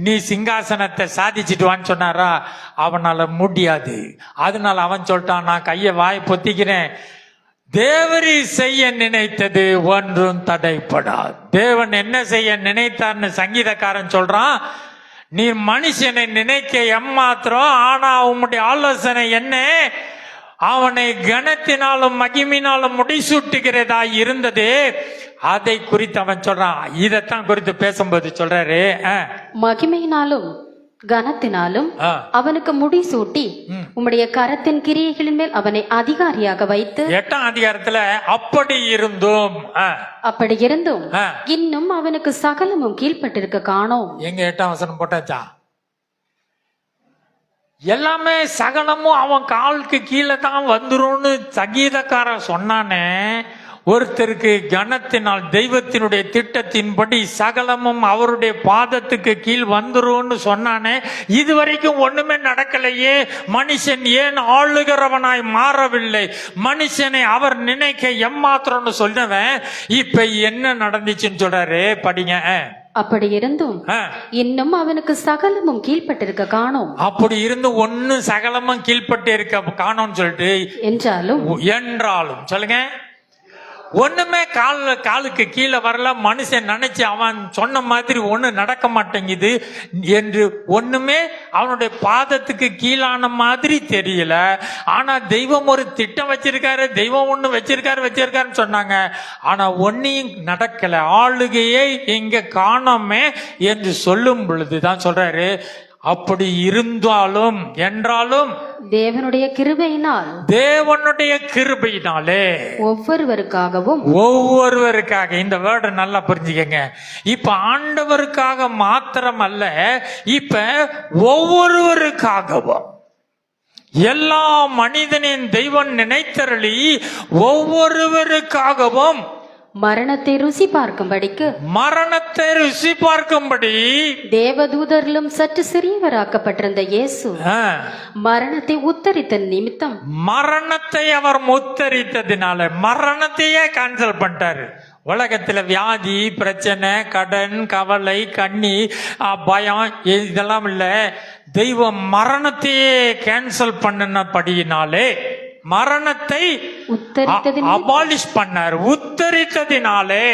நீ சிங்காசனத்தை சாதிச்சுட்டு வான்னு சொன்னாரா? அவனால முடியாது. அதனால அவன் சொல்லிட்டான், நான் கையை வாய் பொத்திக்கிறேன், தேவரி செய்ய நினைத்தது ஒன்றும் தடைப்படாது. தேவன் என்ன செய்ய நினைத்தார்னு சங்கீதக்காரன் சொல்றான். நீ மனுஷனை நினைக்க எம்மாத்திரம், ஆனா உம்முடைய ஆலோசனை என்ன? அவனை கனத்தினாலும் மகிமையினாலும் முடிசூட்டுகிறதா இருந்தது. அதை குறித்து அவன் சொல்றான். இதைத்தான் குறித்து பேசும்போது சொல்றாரு, மகிமையினாலும் கனத்தினாலும் அவனுக்கு முடிசூட்டி உம்முடைய கரத்தின் கிரியைகளின் மேல் அவனை அதிகாரியாக வைத்து. 8ஆம் அதிகாரத்துல அப்படி இருந்தும் இன்னும் அவனுக்கு சகலமும் கீழ்பட்டிருக்க காணோம். எங்க 8ஆம் வசனம் போட்டாச்சா? எல்லாமே சகலமும் அவன் காலுக்கு கீழே தான் வந்துரும்னு சங்கீதக்காரன் சொன்னானே. ஒருத்தருக்கு கனத்தினால் தெய்வத்தினுடைய திட்டத்தின்படி சகலமும் அவருடைய பாதத்துக்கு கீழ் வந்துரும்னு சொன்னானே. இதுவரைக்கும் ஒண்ணுமே நடக்கலையே. மனுஷன் ஏன் ஆளுகிறவனாய் மாறவில்லை? மனுஷனை அவர் நினைக்க எம்மாத்திரம்னு சொன்னவன் இப்ப என்ன நடந்துச்சுன்னு சொல்றாரு, படிங்க. அப்படி இருந்தும் இன்னும் அவனுக்கு சகலமும் கீழ்பட்டிருக்க காணோம். அப்படி இருந்து ஒன்னும் சகலமும் கீழ்பட்டு இருக்க காணோம்னு சொல்லிட்டு என்றாலும் சொல்லுங்க, ஒண்ணுமே காலுக்கு கீழே வரல. மனுஷன் நினைச்சு அவன் சொன்ன மாதிரி ஒண்ணு நடக்க மாட்டேங்குது என்று ஒண்ணுமே அவனுடைய பாதத்துக்கு கீழான மாதிரி தெரியல. ஆனா தெய்வம் ஒரு திட்டம் வச்சிருக்காரு, தெய்வம் ஒண்ணு வச்சிருக்காருன்னு சொன்னாங்க. ஆனா ஒன்னையும் நடக்கல, ஆளுகையே இங்க காணோமே என்று சொல்லும் பொழுதுதான் சொல்றாரு, அப்படி இருந்தாலும் என்றாலும் தேவனுடைய கிருபையினாலே ஒவ்வொருவருக்காகவும். இந்த வேர்டு நல்லா புரிஞ்சுக்கங்க. இப்ப ஆண்டவருக்காக மாத்திரம் அல்ல, இப்ப ஒவ்வொருவருக்காகவும், எல்லா மனிதனின் தெய்வம் நினைத்தருளி ஒவ்வொருவருக்காகவும் மரணத்தை ருசி பார்க்கும்படி தேவதூதரிலும் சற்று சிறியவராக்கப்பட்டிருந்த இயேசு மரணத்தை உத்தரித்த நிமித்தம், மரணத்தை அவர் உத்தரித்ததினால மரணத்தையே கேன்சல் பண்ணிட்டாரு. உலகத்துல வியாதி, பிரச்சனை, கடன், கவலை, கண்ணி, பயம் இதெல்லாம் இல்ல. தெய்வம் மரணத்தையே கேன்சல் பண்ணினபடியினாலே மரணத்தை அபாலிஷ் பண்ணார். உத்தரித்ததினாலே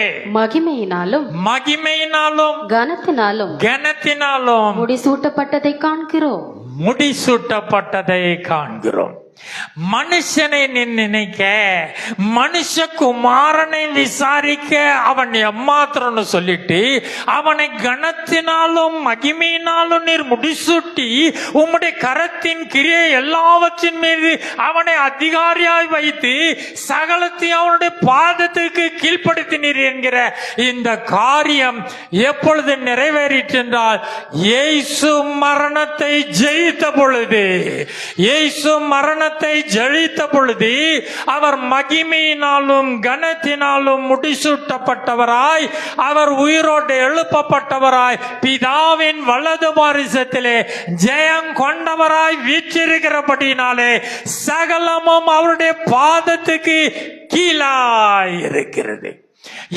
மகிமையினாலும் கனத்தினாலும் முடிசூட்டப்பட்டதை காண்கிறோம். மனுஷனை நினைக்க, மனுஷகுமாரனை விசாரிக்க அவன் எம்மாத்திரம்னு சொல்லிட்டு அவனை கனத்தினாலும் மகிமையினாலும் நீர் முடிசூட்டி உம்முடைய கரத்தின் கிரியை எல்லாவற்றின் மீது அவனை அதிகாரியாய் வைத்து சகலத்தையும் அவனுடைய பாதத்துக்கு கீழ்ப்படுத்தினீர் என்கிற இந்த காரியம் எப்பொழுது நிறைவேறிற்று என்றால், இயேசு மரணத்தை ஜெயித்த பொழுது, ஜெயித்த பொழுது அவர் மகிமையினாலும் கனத்தினாலும் முடிசூட்டப்பட்டவராய், அவர் உயிரோடு எழுப்பப்பட்டவராய், பிதாவின் வலது பாரிசத்திலே ஜெயம் கொண்டவராய் வீற்றிருக்கிறபடினாலே சகலமும் அவருடைய பாதத்துக்கு கீழாய் இருக்கிறது.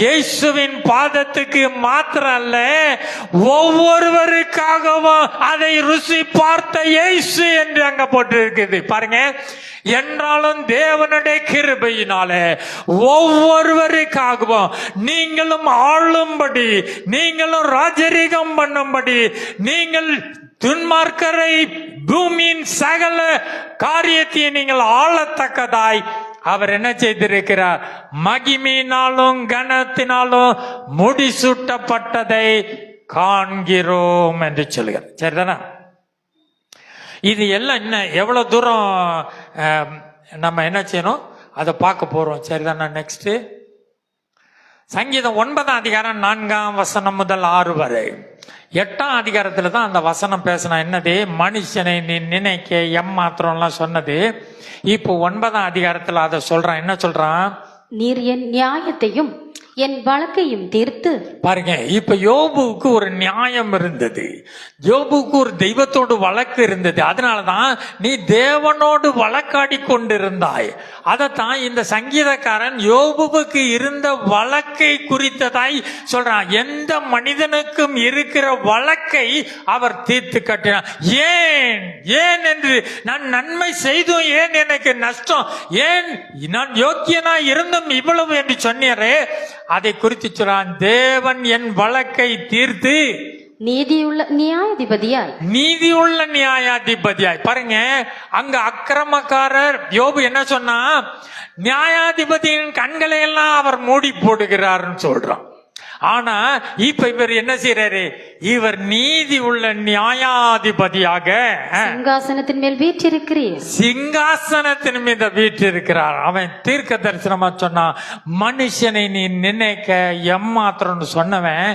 இயேசுவின் பாதத்துக்கு மாத்திரம் அல்ல, ஒவ்வொருவருக்காகவும் அதை ருசி பார்த்த இயேசு என்று அங்க போட்டிருக்குது பாருங்க. என்றாலும் தேவனுடைய கிருபையினாலே ஒவ்வொருவருக்காகவும் நீங்களும் ஆளும்படி, நீங்களும் ராஜரீகம் பண்ணும்படி, நீங்கள் துன்மார்க்கரை பூமியின் சகல காரியத்தை நீங்கள் ஆளத்தக்கதாய் அவர் என்ன செய்திருக்கிறார்? மகிமையினாலும் கனத்தினாலும் முடிசூட்டப்பட்டதை காண்கிறோம் என்று சொல்கிறார். சரிதானா? இது எல்லாம் என்ன எவ்வளவு தூரம் நம்ம என்ன செய்யணும் அதை பார்க்க போறோம். சரிதானா? நெக்ஸ்ட் சங்கீதம் 9ஆம் அதிகாரம் 4ஆம் வசனம் முதல் 6 வரை. 8ஆம் அதிகாரத்துல தான் அந்த வசனம் பேசினா என்னது, மனுஷனை நீ நினைக்க எம்மாத்திரம்லாம் சொன்னது. இப்போ 9ஆம் அதிகாரத்துல அதை சொல்றான். என்ன சொல்றான்? நீர் என் நியாயத்தையும் என் வழக்கையும் தீர்த்து. பாருங்க, இப்ப யோபுவுக்கு ஒரு நியாயம் இருந்தது, யோபுவுக்கு ஒரு தெய்வத்தோடு வழக்கு இருந்தது. அதனாலதான் நீ தேவனோடு வழக்காடி கொண்டிருந்தாய். அதைத்தான் இந்த சங்கீதக்காரன் யோபுவுக்கு இருந்த வழக்கை குறித்ததாய் சொல்றான். எந்த மனிதனுக்கும் இருக்கிற வழக்கை அவர் தீர்த்து கட்டினார். ஏன் ஏன் என்று நான் நன்மை செய்தும் ஏன் எனக்கு நஷ்டம், ஏன் நான் யோக்கியனா இருந்தும் இவ்வளவு என்று சொன்னீரே, அதை குறித்து சொல்றான். தேவன் என் வழக்கை தீர்த்து நீதியுள்ள நியாயாதிபதியாய். நீதியுள்ள நியாயாதிபதியாய். பாருங்க, அங்க அக்கிரமக்காரர் யோபு என்ன சொன்னா, நியாயாதிபதியின் கண்களை எல்லாம் அவர் மூடி போடுகிறார்னு சொல்றான். ஆனா இப்ப இவர் என்ன செய்யறாரு, இவர் நீதி உள்ள நியாயாதிபதியாக சிங்காசனத்தின் மேல் வீற்றிருக்கிறீர். சிங்காசனத்தின் மீது வீற்றிருக்கிறார். அவன் தீர்க்க தரிசனமா சொன்னா, மனுஷனை நீ நினைக்க எம்மாத்திரம்னு சொன்னவன்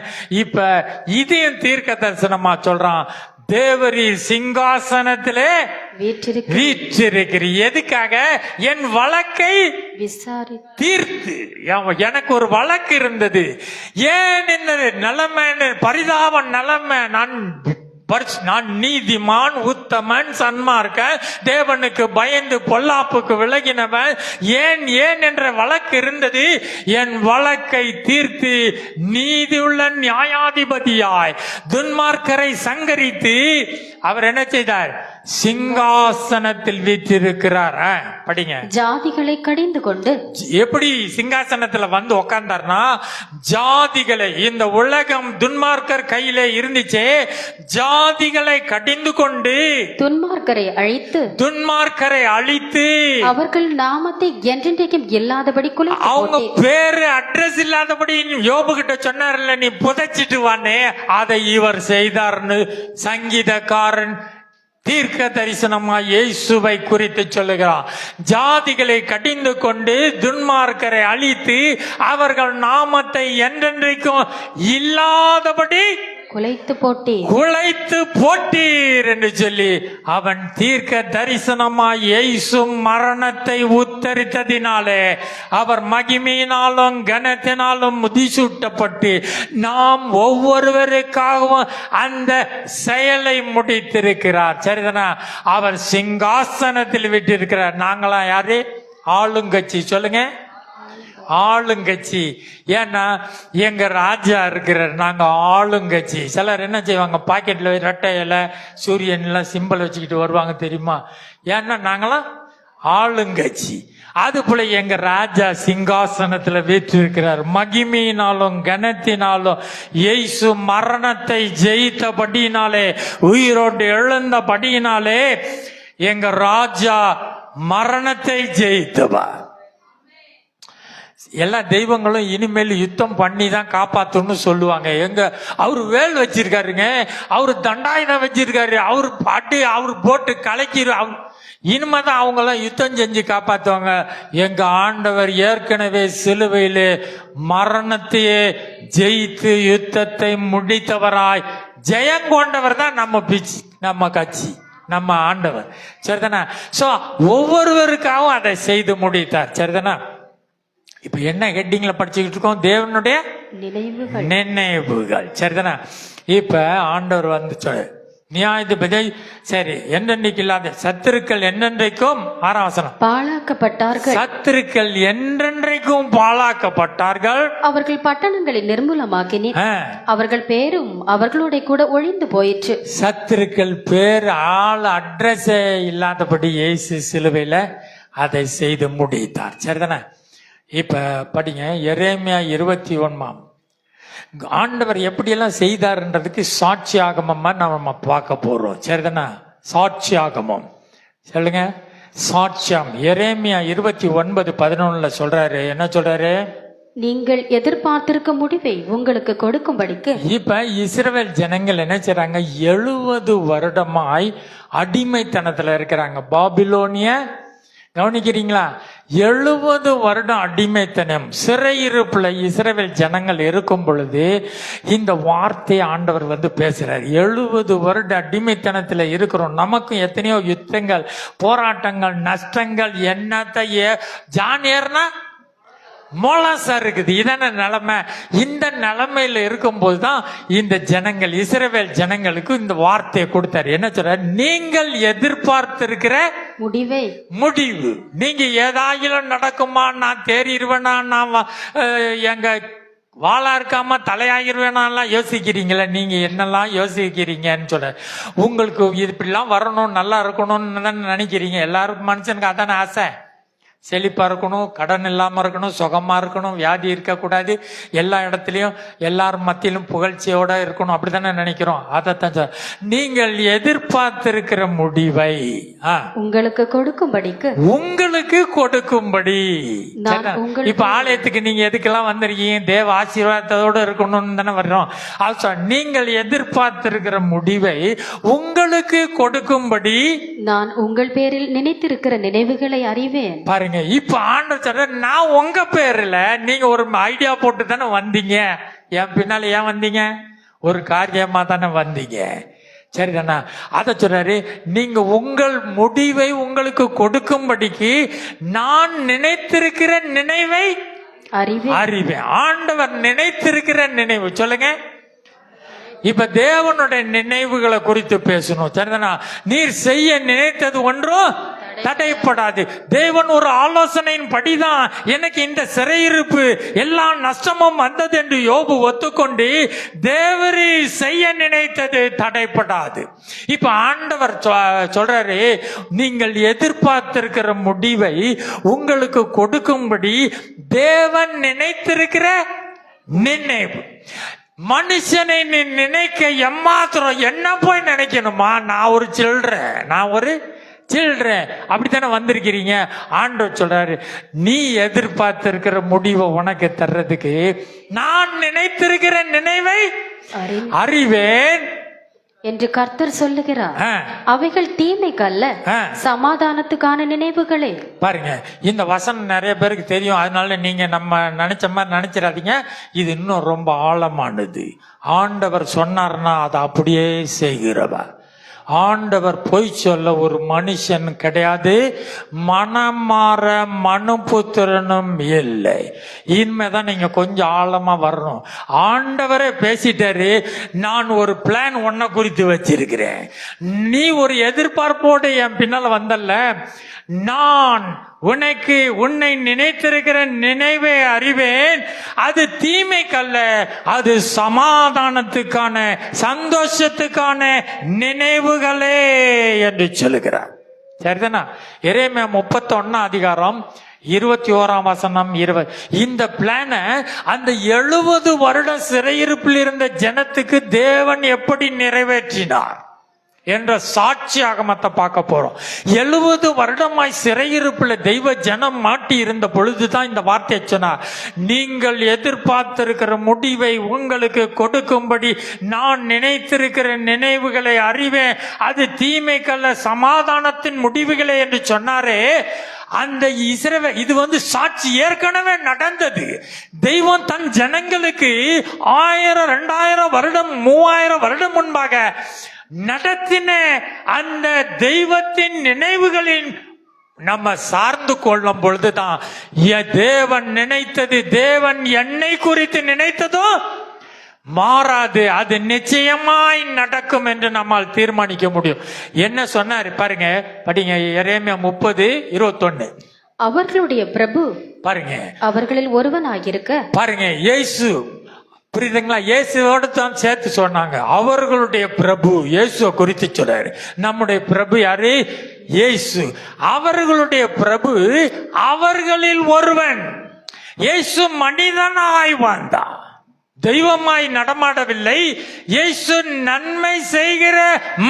இப்ப இதையும் தீர்க்க தரிசனமா சொல்றான். தேவரீர் சிங்காசனத்திலே வீற்றிருக்கிறீர். எதுக்காக? என் வழக்கை விசாரி தீர்த்து. எனக்கு ஒரு வழக்கு இருந்தது, ஏன் இந்த நிலைமை, பரிதாப நிலைமை, நான் நீதிமான், உத்தமன், சன்மார்க்க, தேவனுக்கு பயந்து பொல்லாப்புக்கு விலகினவன், ஏன் ஏன் என்ற வழக்கு இருந்தது. என் வழக்கை தீர்த்து நீதியுள்ள நியாயாதிபதியாய் துன்மார்க்கரை சங்கரித்து அவர் என்ன செய்தார்? சிங்காசனத்தில் வீற்றிருக்கிறார். படிங்க. ஜாதிகளை கடிந்து கொண்டு. எப்படி சிங்காசனத்துல வந்து உட்கார்ந்தார்னா, ஜாதிகளை, இந்த உலகம் துன்மார்க்கர் கையில இருந்துச்சே, ஜாதிகளை கடிந்து கொண்டு துன்மார்க்கரை அழித்து அவர்கள் நாமத்தை என்றென்றைக்கும் இல்லாதபடி குலைத்து அவங்க பேரு அட்ரஸ் இல்லாதபடி யோபு கிட்ட சொன்னார்ல, நீ புதைச்சிட்டு வானே, அதை இவர் செய்தார்னு சங்கீதக்காரன் தீர்க்க தரிசனமா இயேசுவை குறித்து சொல்லுகிறார். ஜாதிகளை கடிந்து கொண்டு துன்மார்க்கரை அழித்து அவர்கள் நாமத்தை என்றென்றைக்கும் இல்லாதபடி குலைத்து போட்டீர் என்று சொல்லி அவன் தீர்க்க தரிசனமா இயேசு மரணத்தை உத்தரித்ததினாலே அவர் மகிமையினாலும் கனத்தினாலும் முதிசூட்டப்பட்டு நாம் ஒவ்வொருவருக்காகவும் அந்த செயலை முடித்திருக்கிறார். சரிதானா? அவர் சிங்காசனத்தில் விட்டிருக்கிறார். நாங்களாம் யாரு? ஆளுங்கட்சி. சொல்லுங்க, ஆளுங்கட்சி. ஏன்னா எங்க ராஜா இருக்கிறார், நாங்க ஆளுங்கட்சி. சிலர் என்ன செய்வாங்க, பாக்கெட்ல ரெட்டையில சூரியன் எல்லாம் சிம்பல் வச்சுக்கிட்டு வருவாங்க, தெரியுமா? ஏன்னா நாங்களாம் ஆளுங்கட்சி. அது போல எங்க ராஜா சிங்காசனத்துல வீற்றிருக்கிறார். மகிமையினாலும் கனத்தினாலும் இயேசு மரணத்தை ஜெயித்தபடியினாலே, உயிரோடு எழுந்தபடியினாலே எங்க ராஜா மரணத்தை ஜெயித்தவர். எல்லா தெய்வங்களும் இனிமேல் யுத்தம் பண்ணி தான் காப்பாத்தணும்னு சொல்லுவாங்க. எங்க அவரு வேல் வச்சிருக்காருங்க, அவரு தண்டாயுதம் வச்சிருக்காரு, அவரு பாட்டு அவரு போட்டு கலைக்கிற, இனிமேதான் அவங்க எல்லாம் யுத்தம் செஞ்சு காப்பாத்துவாங்க. எங்க ஆண்டவர் ஏற்கனவே சிலுவையிலே மரணத்தையே ஜெயித்து யுத்தத்தை முடித்தவராய் ஜெயங்கொண்டவர் தான் நம்ம கட்சி, நம்ம ஆண்டவர். சரிதானா? சோ ஒவ்வொருவருக்காகவும் அதை செய்து முடித்தார். சரிதானா? இப்ப என்ன ஹெட்டிங்ல படிச்சுக்கிட்டு இருக்கோம்? தேவனுடைய நினைவுகள். சரிதானா? இப்ப ஆண்டவர் வந்து நியாயாதிபதி, சரி, என்னென்னைக்கு இல்லாத சத்துருக்கள் என்னென்றைக்கும், 6ஆம் வசனம், பாழாக்கப்பட்டார்கள். சத்துருக்கள் என்றென்றைக்கும் பாழாக்கப்பட்டார்கள். அவர்கள் பட்டணங்களை நிர்மூலமாக்கினீர், அவர்கள் பேரும் அவர்களோட கூட ஒழிந்து போயிற்று. சத்துருக்கள் பேர், ஆள், அட்ரஸே இல்லாதபடி இயேசு சிலுவையில அதை செய்து முடித்தார். சரிதானே? இப்ப படிங்க, எரேமியா 21. ஆண்டவர் எப்படியெல்லாம் செய்தார்ன்றதுக்கு சாட்சி ஆகமமா நம்ம பார்க்க போறோம். சரிதானா? சாட்சி ஆகமம். சொல்லுங்க, சாட்சியம். எரேமியா 29:11 சொல்றாரு. என்ன சொல்றாரு? நீங்கள் எதிர்பார்த்திருக்க முடிவை உங்களுக்கு கொடுக்கும்படிக்கு. இப்ப இஸ்ரவேல் ஜனங்கள் என்ன செய்றாங்க? 70 வருடமாய் அடிமைத்தனத்துல இருக்கிறாங்க. பாபிலோனிய கவனிக்கிறீங்களா? 70 வருடம் அடிமைத்தனம் சிறையிருப்புல இஸ்ரவேல் ஜனங்கள் இருக்கும் பொழுது இந்த வார்த்தை ஆண்டவர் பேசுறார். 70 வருட அடிமைத்தனத்துல இருக்கிறோம். நமக்கும் எத்தனையோ யுத்தங்கள், போராட்டங்கள், நஷ்டங்கள், என்னத்தையே ஜானியர்னா மோலாசா இருக்குது. இதான நிலைமை. இந்த நிலைமையில இருக்கும்போது தான் இந்த ஜனங்கள், இஸ்ரவேல் ஜனங்களுக்கு இந்த வார்த்தையை கொடுத்தாரு. என்ன சொல்ற? நீங்கள் எதிர்பார்த்திருக்கிற முடிவு. நீங்க ஏதாயிலும் நடக்குமா, நான் தேறிடுவேனா, நான் எங்க வாழா இருக்காம தலையாகிருவேனாலாம் யோசிக்கிறீங்களா? நீங்க என்னெல்லாம் யோசிக்கிறீங்கன்னு சொல்ல, உங்களுக்கு இப்படிலாம் வரணும், நல்லா இருக்கணும்னு தானே நினைக்கிறீங்க. எல்லாருக்கும் மனுஷனுக்கு அதான ஆசை. செழிப்பா இருக்கணும், கடன் இல்லாம இருக்கணும், சுகமா இருக்கணும், வியாதி இருக்கக்கூடாது, எல்லா இடத்துலயும் எல்லாரும் மத்தியிலும் புகழ்ச்சியோட இருக்கணும், அப்படித்தானே நினைக்கிறோம். அதைத்தான் நீங்கள் எதிர்பார்த்திருக்கிற முடிவை உங்களுக்கு கொடுக்கும்படி. இப்ப ஆலயத்துக்கு நீங்க எதுக்கெல்லாம் வந்திருக்கீங்க? தேவ ஆசீர்வாதத்தோட இருக்கணும்னு தானே வர்றோம். நீங்கள் எதிர்பார்த்திருக்கிற முடிவை உங்களுக்கு கொடுக்கும்படி நான் உங்கள் பேரில் நினைத்திருக்கிற நினைவுகளை அறிவேன். பாருங்க, இப்ப ஆண்டவர் சொல்ற, நான் உங்க பேர்ல, நீங்க ஒரு ஐடியா போட்டு தானே வந்தீங்க. என் பின்னால ஏன் வந்தீங்க? ஒரு காரியமா தானே வந்தீங்க. சரிதானா? அத சொல்றாரு, நீங்க உங்கள் முடிவை உங்களுக்கு கொடுக்கும்படிக்கு நான் நினைத்திருக்கிற நினைவை அறிவேன். ஆண்டவர் நினைத்திருக்கிற நினைவு சொல்லுங்க. இப்ப தேவனுடைய நினைவுகளை குறித்து பேசணும். சரிதானா? நீர் செய்ய நினைத்தது ஒன்றும் தடைப்படாது. தேவன் ஒரு ஆலோசனையின் படிதான் எனக்கு இந்த சிறையிருப்பு எல்லா நஷ்டமும் வந்தது என்று யோபு ஒத்துக்கொண்டு தேவரே செய்ய நினைத்தது தடைப்படாது. இப்ப ஆண்டவர் சொல்றாரு, நீங்கள் எதிர்பார்த்திருக்கிற முடிவை உங்களுக்கு கொடுக்கும்படி தேவன் நினைத்திருக்கிற நினைவு. மனுஷனை நினைக்க எம்மாத்திரம் என்ன போய் நினைக்கணுமா? நான் ஒரு சில்ட்ரன் அப்படித்தானே வந்திருக்கிறீங்க. ஆண்டவர் சொல்றாரு, நீ எதிர்பார்த்திருக்கிற முடிவை உனக்கு தர்றதுக்கு நான் நினைத்திருக்கிற நினைவை அறிவேன் என்று கர்த்தர் சொல்லுகிறார். அவைகள் தீமைக்கல்ல, சமாதானத்துக்கான நினைவுகளே. பாருங்க, இந்த வசனம் நிறைய பேருக்கு தெரியும். அதனால நீங்க நம்ம நினைச்ச மாதிரி நினைச்சிடாதீங்க. இது இன்னும் ரொம்ப ஆழமானது. ஆண்டவர் சொன்னார்னா அதை அப்படியே செய்கிறவர். ஆண்டவர் பொய் சொல்ல ஒரு மனுஷன் கிடையாது. மனமாற மனுபுத்திரனும் இல்லை. இனிமேதான் நீங்க கொஞ்சம் ஆழமா வரணும். ஆண்டவரே பேசிட்டாரு, நான் ஒரு பிளான் ஒன்ன குறித்து வச்சிருக்கிறேன். நீ ஒரு எதிர்பார்ப்போடு என் பின்னால வந்தல்ல, நான் உன்னை நினைத்திருக்கிற நினைவை அறிவேன். அது தீமைக்கல்ல, அது சமாதானத்துக்கான சந்தோஷத்துக்கான நினைவுகளே என்று சொல்லுகிறார். சரிதானா? எரேமியா 31 21 20. இந்த பிளான அந்த 70 வருடம் சிறையிருப்பில் இருந்த ஜனத்துக்கு தேவன் எப்படி நிறைவேற்றினார் என்ற சாட்சி ஆகமத்தை பார்க்க போறோம். 70 வருடமாய் சிறையிருப்புல தெய்வ ஜனம் மாட்டி இருந்த பொழுதுதான் இந்த வார்த்தையை சொன்னார். நீங்கள் எதிர்பார்த்திருக்கிற முடிவை உங்களுக்கு கொடுக்கும்படி நான் நினைத்திருக்கிற நினைவுகளை அறிவேன். அது தீமைக்கல்ல, சமாதானத்தின் முடிவுகளே என்று சொன்னாரே. அந்த இஸ்ரவேல், இது சாட்சி ஏற்கனவே நடந்தது. தெய்வம் தன் ஜனங்களுக்கு 1000 2000 வருடம் 3000 வருடம் முன்பாக நடத்தின அந்த தெய்வத்தின் நினைவுகளின் நம்ம சார்ந்து கொள்ளும் பொழுதுதான் தேவன் நினைத்தது, தேவன் என்னை குறித்து நினைத்ததோ மாறாது. அது நிச்சயமாய் நடக்கும் என்று நம்மால் தீர்மானிக்க முடியும். என்ன சொன்னாரு பாருங்க, படிங்க. எரேமியா 30:21. அவர்களுடைய பிரபு பாருங்க, அவர்களில் ஒருவனாகிருக்க. பாருங்க, இயேசு, புரியுதுங்களா? இயேசுவோடு தான் சேர்த்து சொன்னாங்க. அவர்களுடைய பிரபு இயேசுவை குறித்து சொல்றாரு. நம்முடைய பிரபு யாரு? இயேசு. அவர்களுடைய பிரபு அவர்களில் ஒருவன். இயேசு மனிதனாய் வந்தான். தெய்வமாய் நடமாடவில்லை. இயேசு நன்மை செய்கிற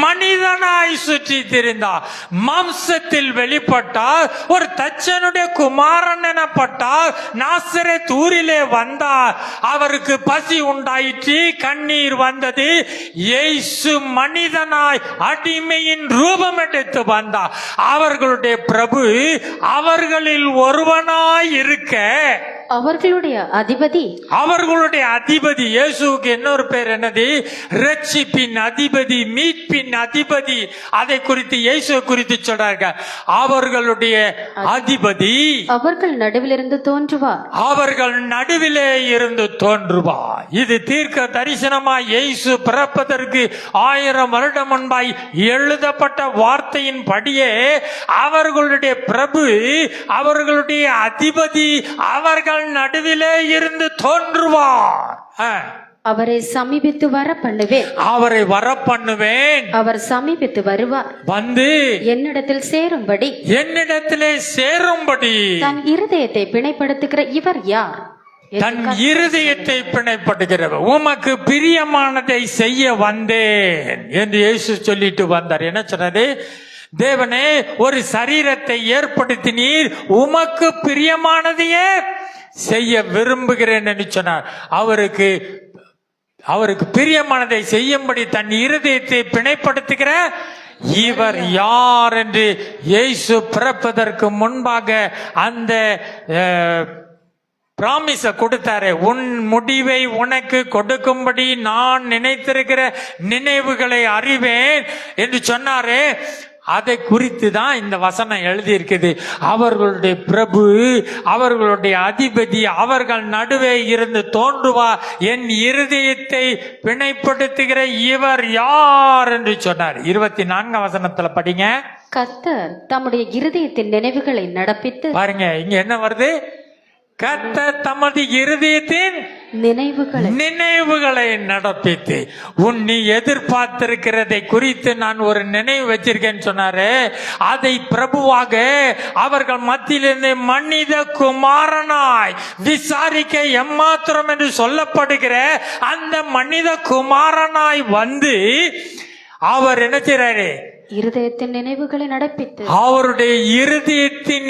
மனிதனாய் சுற்றி திரிந்தார். மாம்சத்தில் வெளிப்பட்டார். ஒரு தச்சனுடைய குமாரன் எனப்பட்டார். நாசரேத் ஊரிலே வந்தார். அவருக்கு பசி உண்டாயிற்று, கண்ணீர் வந்தது. இயேசு மனிதனாய் அடிமையின் ரூபம் எடுத்து வந்தார். அவர்களுடைய பிரபு அவர்களில் ஒருவனாய் இருக்க, அவர்களுடைய அதிபதி இயேசுவுக்கு இன்னொரு பேர் என்னது? ரட்சிப்பின் அதிபதி, மீட்பின் அதிபதி. அதை குறித்து இயேசு குறித்து சொல்றார்கள். அவர்களுடைய அதிபதி அவர்கள் நடுவிலிருந்து தோன்றுவார். இது தீர்க்க தரிசனமாய் இயேசு பிறப்பதற்கு 1000 வருடம் முன்பாய் எழுதப்பட்ட வார்த்தையின் படியே அவர்களுடைய பிரபு, அவர்களுடைய அதிபதி அவர்கள் நடுவிலே இருந்து தோன்றுவார். அவரை சமீபித்து வர பண்ணுவேன். அவர் சமீபித்து வருவார். வந்து என்னிடத்திலே சேரும்படி தன் இருதயத்தை பிணைப்படுத்துகிற இவர் யார்? தன் இருதயத்தை பிணைப்படுகிறவர். உமக்கு பிரியமானதை செய்ய வந்தேன் என்று இயேசு சொல்லிட்டு வந்தார். என்ன சொன்னது? தேவனே, ஒரு சரீரத்தை ஏற்படுத்தினீர், உமக்கு பிரியமானதையே செய்ய விரும்புகிறேன் என்று சொன்னார். அவருக்கு பிரியமானதை செய்யும்படி தன் இருதயத்தை பிணைப்படுத்துகிற இவர் யார் என்று இயேசு பிறப்பதற்கு முன்பாக அந்த பிராமிஸ கொடுத்தாரு. உன் முடிவை உனக்கு கொடுக்கும்படி நான் நினைத்திருக்கிற நினைவுகளை அறிவேன் என்று சொன்னாரு. அதை குறித்து தான் இந்த வசனம் எழுதி இருக்குது. அவர்களுடைய பிரபு, அவர்களுடைய அதிபதி அவர்கள் நடுவே இருந்து தோன்றுவா, என் இருதயத்தை பிணைப்படுத்துகிற இவர் யார் என்று சொன்னார். 24 வசனத்துல படிங்க. கர்த்தர் தம்முடைய இருதயத்தின் நினைவுகளை நடப்பித்து, பாருங்க இங்க என்ன வருது? கர்த்தர் தமது இருதயத்தின் நினைவுகளை நடப்பித்து, நீ எதிர்பார்த்திருக்கிறதை குறித்து நான் ஒரு நினைவு வச்சிருக்கேன்னு சொன்னாரு. அதை பிரபுவாக அவர்கள் மத்தியிலிருந்து மனித குமாரனாய் விசாரிக்க எம்மாத்திரம் என்று சொல்லப்படுகிற அந்த மனித குமாரனாய் வந்து அவர் என்ன செய்றாரு? இருதயத்தின் நினைவுகளை நடப்பித்து, அவருடைய இருதயத்தின்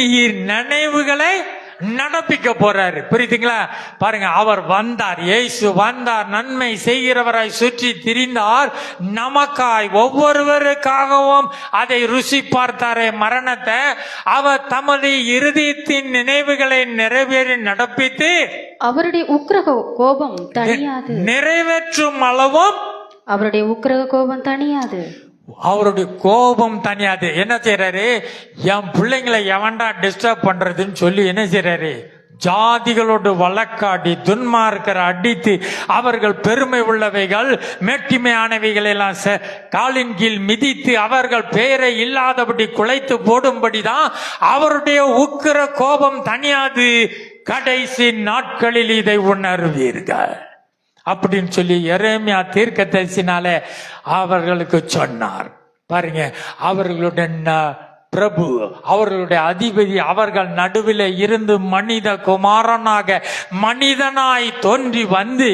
நினைவுகளை நடப்பிக்க போறாரு. புரியுதுங்களா? பாருங்க, அவர் வந்தார், இயேசு வந்தார், நன்மை செய்கிறவராய் சுற்றி திரிந்தார். நமக்காய் ஒவ்வொருவருக்காகவும் அதை ருசி பார்த்தாரே மரணத்தை. அவர் தமது இருதயத்தின் நினைவுகளை நிறைவேறி நடப்பித்து அவருடைய உக்கிர கோபம் தணியாது, நிறைவேற்றும் அளவும் அவருடைய உக்கிர கோபம் தணியாது. அவருடைய கோபம் தனியாது. என்ன செய்யறாரு? என் பிள்ளைங்களை எவன்டா டிஸ்டர்ப் பண்றதுன்னு சொல்லி என்ன செய்யறாரு? ஜாதிகளோடு வழக்காடி துன்மார்க்கர் அடித்து அவர்கள் பெருமை உள்ளவைகள் மேட்டிமையானவைகள் எல்லாம் காலின் கீழ் மிதித்து அவர்கள் பெயரை இல்லாதபடி குலைத்து போடும்படிதான் அவருடைய உக்கிர கோபம் தனியாது. கடைசி நாட்களில் இதை உணர்வீர்கள் அப்படின்னு சொல்லி எரேமியா தீர்க்கதரிசினால அவர்களுக்கு சொன்னார். பாருங்க, அவர்களுடைய பிரபு, அவர்களுடைய அதிபதி அவர்கள் நடுவில் இருந்து மனித குமாரனாக மனிதனாய் தோன்றி வந்து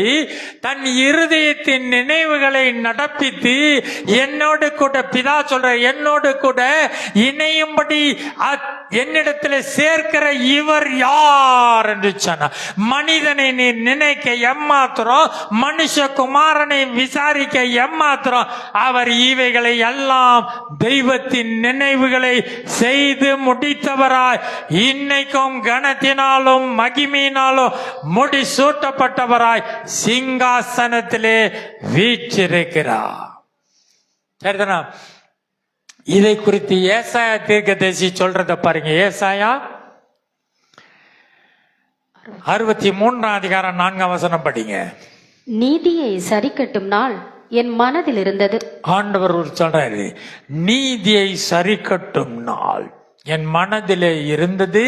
தன் இருதயத்தின் நினைவுகளை நடப்பித்து என்னோடு கூட, பிதா சொல்ற, என்னோடு கூட இணையும்படி என்னிடத்துல சேர்க்கிற இவர் யார் என்று சொன்னார். மனிதனை நீ நினைக்க எம்மாத்திரம், மனுஷ குமாரனை விசாரிக்க எம்மாத்திரம். அவர் இவைகளை எல்லாம் தெய்வத்தின் நினைவுகளை செய்து முடித்தவராய் இன்னைக்கும் கனத்தினாலும் மகிமையினாலும் முடிசூட்டப்பட்டவராய் சிங்காசனத்திலே வீற்றிருக்கிறார். சரிதானா? இதை குறித்து ஏசாயா தீர்க்கதரிசி சொல்றத பாருங்க. ஏசாயா 63 அதிகாரம் 4 வசனம் படிங்க. நீதியை சரி கட்டும் நாள் என் மனதில் இருந்தது. ஆண்டவர் சொல்றாரு, நீதியை சரி கட்டும் நாள் என் மனதிலே இருந்தது.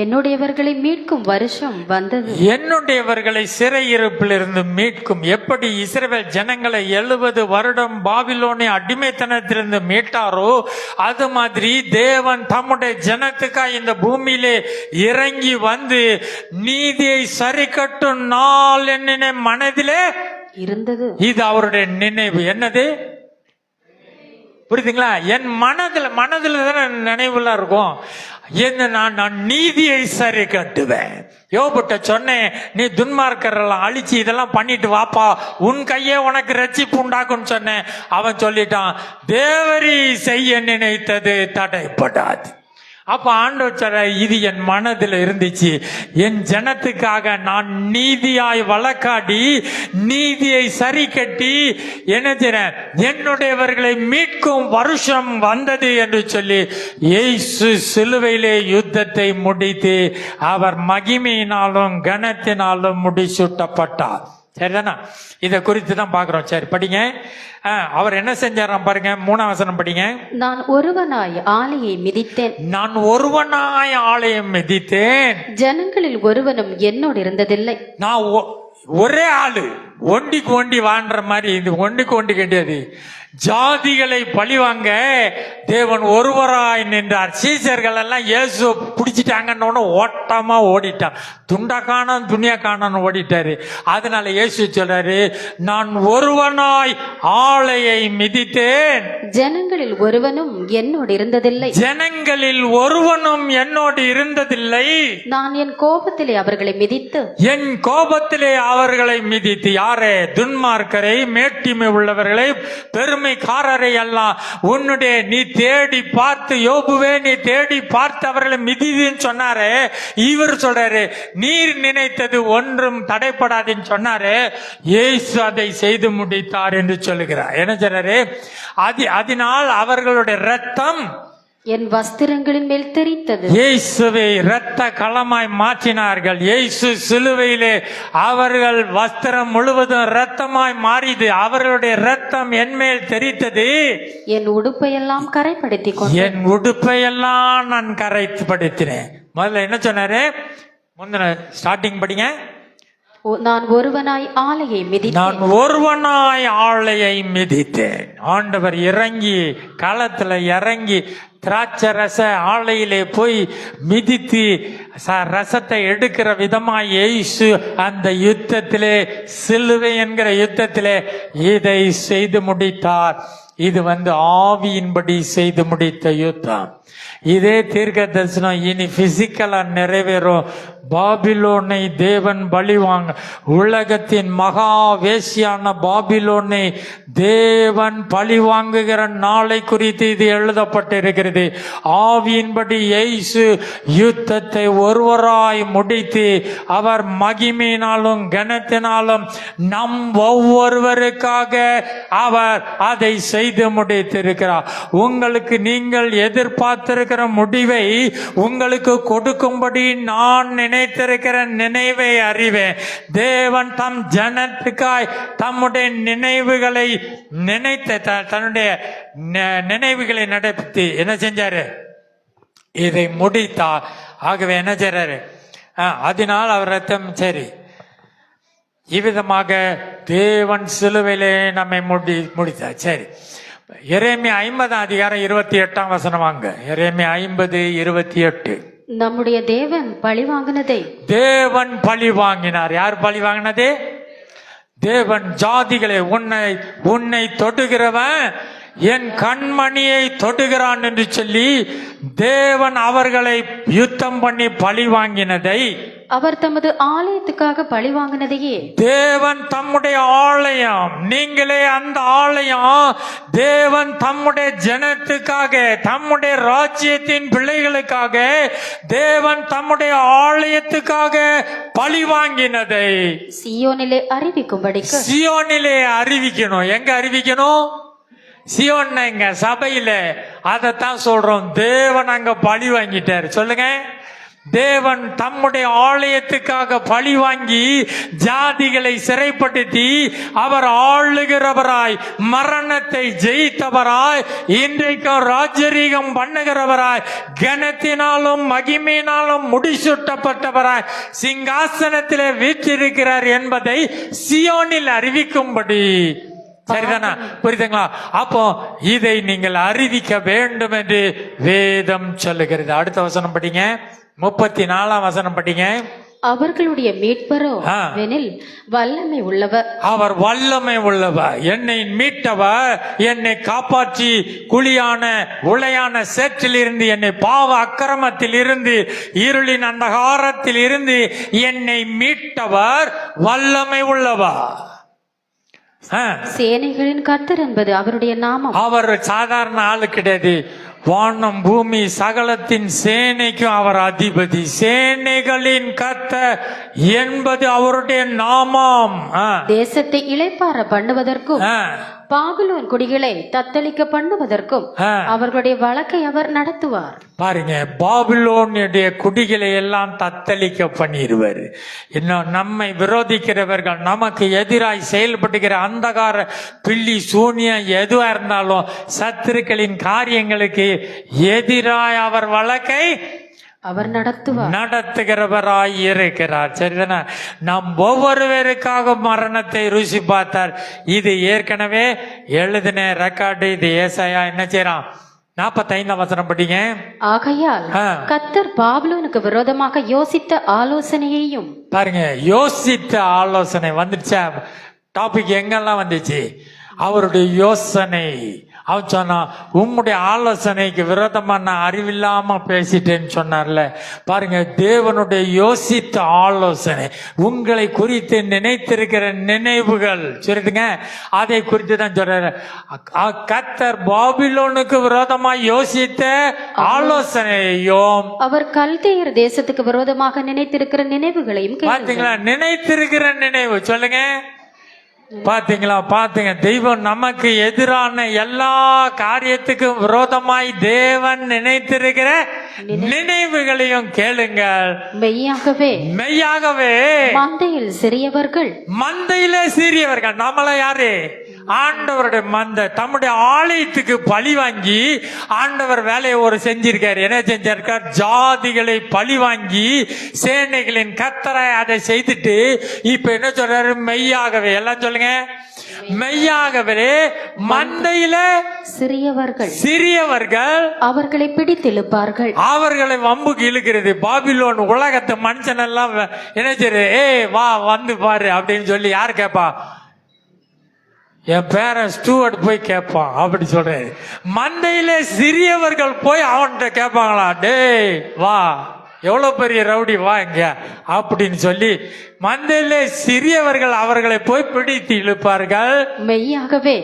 என்னுடையவர்களை மீட்கும் வருஷம் வந்தது. என்னுடையவர்களை சிறையிருப்பிலிருந்து மீட்கும். எப்படி இஸ்ரவேல் ஜனங்களை 70 வருடம் பாபிலோனிய அடிமைத்தனத்திலிருந்து மீட்டாரோ அது மாதிரி தேவன் தம்முடைய ஜனத்துக்காக இந்த பூமியிலே இறங்கி வந்து நீதியை சரி கட்டும் நாள் என்ன மனதிலே இருந்தது. இது அவருடைய நினைவு. என்னது புரியுதுங்களா? என் மனதுல தானே நினைவுலாம் இருக்கும். என்ன நான் நீதியை சரி கட்டுவேன். யோபுட்ட சொன்னேன், நீ துன்மார்க்கரெல்லாம் அழிச்சு இதெல்லாம் பண்ணிட்டு வாப்பா, உன் கையே உனக்கு ரட்சிப்பு உண்டாக்குன்னு சொன்னேன். அவன் சொல்லிட்டான், தேவரி செய்ய நினைத்தது தடைப்படாது. அப்ப ஆண்டவர் சொல்ற, இது என் மனதில் இருந்துச்சு. என் ஜனத்துக்காக நான் நீதியாய் வழக்காடி நீதியை சரி கட்டி என்னுடையவர்களை மீட்கும் வருஷம் வந்தது என்று சொல்லி இயேசு சிலுவையிலே யுத்தத்தை முடித்து அவர் மகிமையினாலும் கனத்தினாலும் முடிசூட்டப்பட்டார். சரிதானா? இதை குறித்து தான் பாக்குறோம். சரி, படிங்க. அவர் என்ன செஞ்சாராம் பாருங்க, 3ஆம் வசனம் படிங்க. நான் ஒருவனாய் ஆலையை மிதித்தேன். நான் ஒருவனாய் ஆலயம் மிதித்தேன். ஜனங்களில் ஒருவனும் என்னோடு இருந்ததில்லை. நான் ஒரே ஆளு, ஒண்டிக்கு ஒண்டி வாழ்ற மாதிரி. இது ஒண்டிக்கு ஒண்டி கிடையாது. ஜாதிகளை பழிவாங்க தேவன் ஒருவராய் நின்றார். சீசர்கள் எல்லாம் இயேசு பிடிச்சிட்டாங்கன்னு ஓட்டமா ஓடிட்டான். துண்டா காணான் துணியா காணான்னு ஓடிட்டாரு. அதனால இயேசு சொல்றாரு, நான் ஒருவனாய் ஆலையை மிதித்தேன். ஜனங்களில் ஒருவனும் என்னோடு இருந்ததில்லை. ஜனங்களில் ஒருவனும் என்னோடு இருந்ததில்லை. நான் என் கோபத்திலே அவர்களை மிதித்து, என் கோபத்திலே அவர்களை மிதித்து. யாரே? துன்மார்க்கரை, மேட்டிமை உள்ளவர்களை, பெருமைக்காரரை எல்லாம் உன்னுடைய நீ தேடி பார்த்து, யோபுவே நீ தேடி பார்த்து அவர்களை மிதிதுன்னு சொன்னாரு. இவர் சொல்றாரு, நீர் நினைத்தது ஒன்றும் தடைப்படாதுன்னு சொன்னாரு. இயேசு அதை செய்து முடித்தார் என்று சொல்லுகிறார். என்ன சொல்றாரு? அதனால் அவர்களுடைய ரத்தம் என் வஸ்திரங்களின் மேல் தெரித்தது. இயேசுவை இரத்த களமாய் மாற்றினார்கள். இயேசு சிலுவையிலே அவர்கள் வஸ்திரம் முழுவதும் இரத்தமாய் மாறிது. அவர்களுடைய இரத்தம் என் மேல் தெரித்தது. என் உடுப்பையெல்லாம் கரைப்படுத்தி கொண்டு, என் உடுப்பையெல்லாம் நான் கரைப்படுத்தினேன். முதல்ல என்ன சொன்னாரு? முந்தின ஸ்டார்டிங் படிங்க. நான் ஒருவனாய் ஆலையை மிதித்தேன். நான் ஒருவனாய் ஆலையை மிதித்தேன். ஆண்டவர் இறங்கி களத்துல இறங்கி திராட்சை ரச ஆலையிலே போய் மிதித்து ரசத்தை எடுக்கிற விதமாய் இயேசு அந்த யுத்தத்திலே, சிலுவை என்கிற யுத்தத்திலே இதை செய்து முடித்தார். இது ஆவியின்படி செய்து முடித்த யுத்தம். இதே தீர்க்க தரிசனம் இனி பிசிக்கலா நிறைவேறும். பாபிலோனை தேவன் பழிவாங்க, உலகத்தின் மகா வேசியான பாபிலோனை தேவன் பழி வாங்குகிற நாளை குறித்து இது எழுதப்பட்டிருக்கிறது. ஆவியின்படி இயேசு யுத்தத்தை ஒருவராய் முடித்து அவர் மகிமையினாலும் கனத்தினாலும் நம் ஒவ்வொருவருக்காக அவர் அதை செய்து முடித்திருக்கிறார். உங்களுக்கு நீங்கள் எதிர்பார்த்திருக்கிற முடிவை உங்களுக்கு கொடுக்கும்படி நான் நினைத்திருக்கிற நினைவை அறிவேன். தேவன் தம் ஜனத்துக்காய் தம்முடைய நினைவுகளை நினைத்த தன்னுடைய நினைவுகளை நடத்தி என்ன செஞ்சாரு? இதை முடித்தார். ஆகவே என்ன செய்றாரு? அதனால் அவர் ரத்தம். சரி, இவ்விதமாக தேவன் சிலுவையிலே நம்மை முடித்தார். சரி, எரேமியா 50ஆம் அதிகாரம் 28ஆம் வசனம் வாங்க. எரேமியா 50:28. நம்முடைய தேவன் பழி வாங்கினதை தேவன் பழி வாங்கினார். யார் பழி வாங்கினது? தேவன். ஜாதிகளை உன்னை தொடுகிறவன் என் கண்மணியை தொடுகிறான் என்று சொல்லி தேவன் அவர்களை யுத்தம் பண்ணி பழி வாங்கினதை, அவர் தமது ஆலயத்துக்காக பழி வாங்கினதையே தேவன் தம்முடைய ஆலயம், நீங்களே அந்த ஆலயம், தேவன் தம்முடைய ஜனத்துக்காக, தம்முடைய ராஜ்யத்தின் பிள்ளைகளுக்காக, தேவன் தம்முடைய ஆலயத்துக்காக பழி வாங்கினதை சீயோனிலே அறிவிக்கும்படிக்கு. சீயோனிலே அறிவிக்கணும். எங்க அறிவிக்கணும்? சியோன் சபையில. அதைத்தான் சொல்றோம், தேவன் அங்க பழி வாங்கிட்டாரு. சொல்லுங்க, தேவன் தம்முடைய ஆலயத்துக்காக பழி வாங்கி ஜாதிகளை சிறைப்படுத்தி அவர் ஆளுகிறவராய், மரணத்தை ஜெயித்தவராய், இன்றைக்கும் ராஜரீகம் பண்ணுகிறவராய், கனத்தினாலும் மகிமையினாலும் முடிசூட்டப்பட்டவராய் சிங்காசனத்திலே வீற்றிருக்கிறார் என்பதை சியோனில் அறிவிக்கும்படி. சரிதானா? புரியுதுங்களா? அப்போ இதை நீங்கள் அறிவிக்க வேண்டும் என்று வேதம் சொல்லுகிறது. அடுத்த வசனம் படிங்க, 34ஆம் வசனம் படிங்க. அவர்களுடைய மீட்பரோ எனில் வல்லமை உள்ளவர். அவர் வல்லமை உள்ளவர், என்னை மீட்டவர், என்னை காப்பாற்றி குழியான உளையான சேற்றில் இருந்து, என்னை பாவ அக்கிரமத்தில் இருந்து, இருளின் அந்தகாரத்தில் இருந்து என்னை மீட்டவர் வல்லமை உள்ளவர். சேனைகளின் கர்த்தர் என்பது அவருடைய நாமம். அவர் சாதாரண ஆளு கிடையாது. வானம் பூமி சகலத்தின் சேனைக்கும் அவர் அதிபதி. சேனைகளின் கர்த்தர் என்பது அவருடைய நாமம். தேசத்தை இளைப்பாற பண்ணுவதற்கும் பாபிலோன் குடிகளை தத்தளிக்க பண்ணுவதற்கும் அவர்களுடைய வழக்கை அவர் நடத்துவார். பாருங்க, பாபிலோனுடைய குடிகளை எல்லாம் தத்தளிக்க பண்ணிடுவார். இன்னும் நம்மை விரோதிக்கிறவர்கள், நமக்கு எதிராய் செயல்படுகிற அந்தகார பில்லி சூனியம் எதுவா இருந்தாலும் சத்துருக்களின் காரியங்களுக்கு எதிராய் அவர் வழக்கை அவர் நடத்துகிறவராய் இருக்கிறார். சரிதானே? நம் ஒவ்வொருவருக்காக மரணத்தை ருசி பார்த்தார். இது ஏற்கனவே எழுதின ரெக்கார்டு. இது ஏசாயா என்ன செய்யறான்? 45ஆம் வசனம் படிங்க. ஆகையால் கர்த்தர் பாபிலோனுக்கு விரோதமாக யோசித்த ஆலோசனையையும். பாருங்க, யோசித்த ஆலோசனை வந்துடுச்சா? டாபிக் எங்கெல்லாம் வந்துச்சு? அவருடைய யோசனை. அவன் சொன்னா, உம்முடைய ஆலோசனைக்கு விரோதமா நான் அறிவில்லாம பேசிட்டேன்னு சொன்னார்ல. பாருங்க, தேவனுடைய யோசித்த ஆலோசனை, உங்களை குறித்து நினைத்திருக்கிற நினைவுகள் சொல்லுங்க, அதை குறித்து தான் சொல்றாரு. கர்த்தர் பாபிலோனுக்கு விரோதமா யோசித்த ஆலோசனையையும் அவர் கல்தேயர் தேசத்துக்கு விரோதமாக நினைத்திருக்கிற நினைவுகளையும். பாத்தீங்களா? நினைத்திருக்கிற நினைவு சொல்லுங்க. பாத்தீங்களா? பாத்தீங்க, தெய்வம் நமக்கு எதிரான எல்லா காரியத்துக்கும் விரோதமாய் தேவன் நினைத்திருக்கிற நினைவுகளையும் கேளுங்கள். மெய்யாகவே மந்தையில் சிறியவர்கள், மந்தையிலே சிறியவர்கள். நம்மள யாரு? ஆண்டவருடைய மந்தை. தம்முடைய ஆலயத்துக்கு பழி வாங்கி ஆண்டவர் வேலையை ஒரு செஞ்சிருக்காரு. என்ன செஞ்சிருக்கார்? ஜாதிகளை பழி வாங்கி சேனைகளின் கர்த்தரை அதை செய்துட்டு இப்ப என்ன சொல்றாரு? மெய்யாகவே. எல்லாம் சொல்லுங்க, மெய்யாகவே மந்தையில சிறியவர்கள் அவர்களை பிடித்து இழுப்பார்கள். அவர்களை வம்புக்கு இழுக்கிறது. பாபிலோன் உலகத்தை மனுஷன் எல்லாம் என்ன செய்யுது? வா வந்து பாரு அப்படின்னு சொல்லி யாரு கேட்பா? என் பேரன் ஸ்டூவர்ட் போய் கேட்பான். அப்படி சொல்றேன். மந்தையிலே சிறியவர்கள் போய் அவன்கிட்ட கேட்பாங்களா? டேய் வா, எவ்வளவு பெரிய ரவுடி, வா இங்க அப்படின்னு சொல்லி மந்தையிலே சிறியவர்கள் அவர்களை போய் பிடித்து இழுப்பார்கள். மெய்யாகவே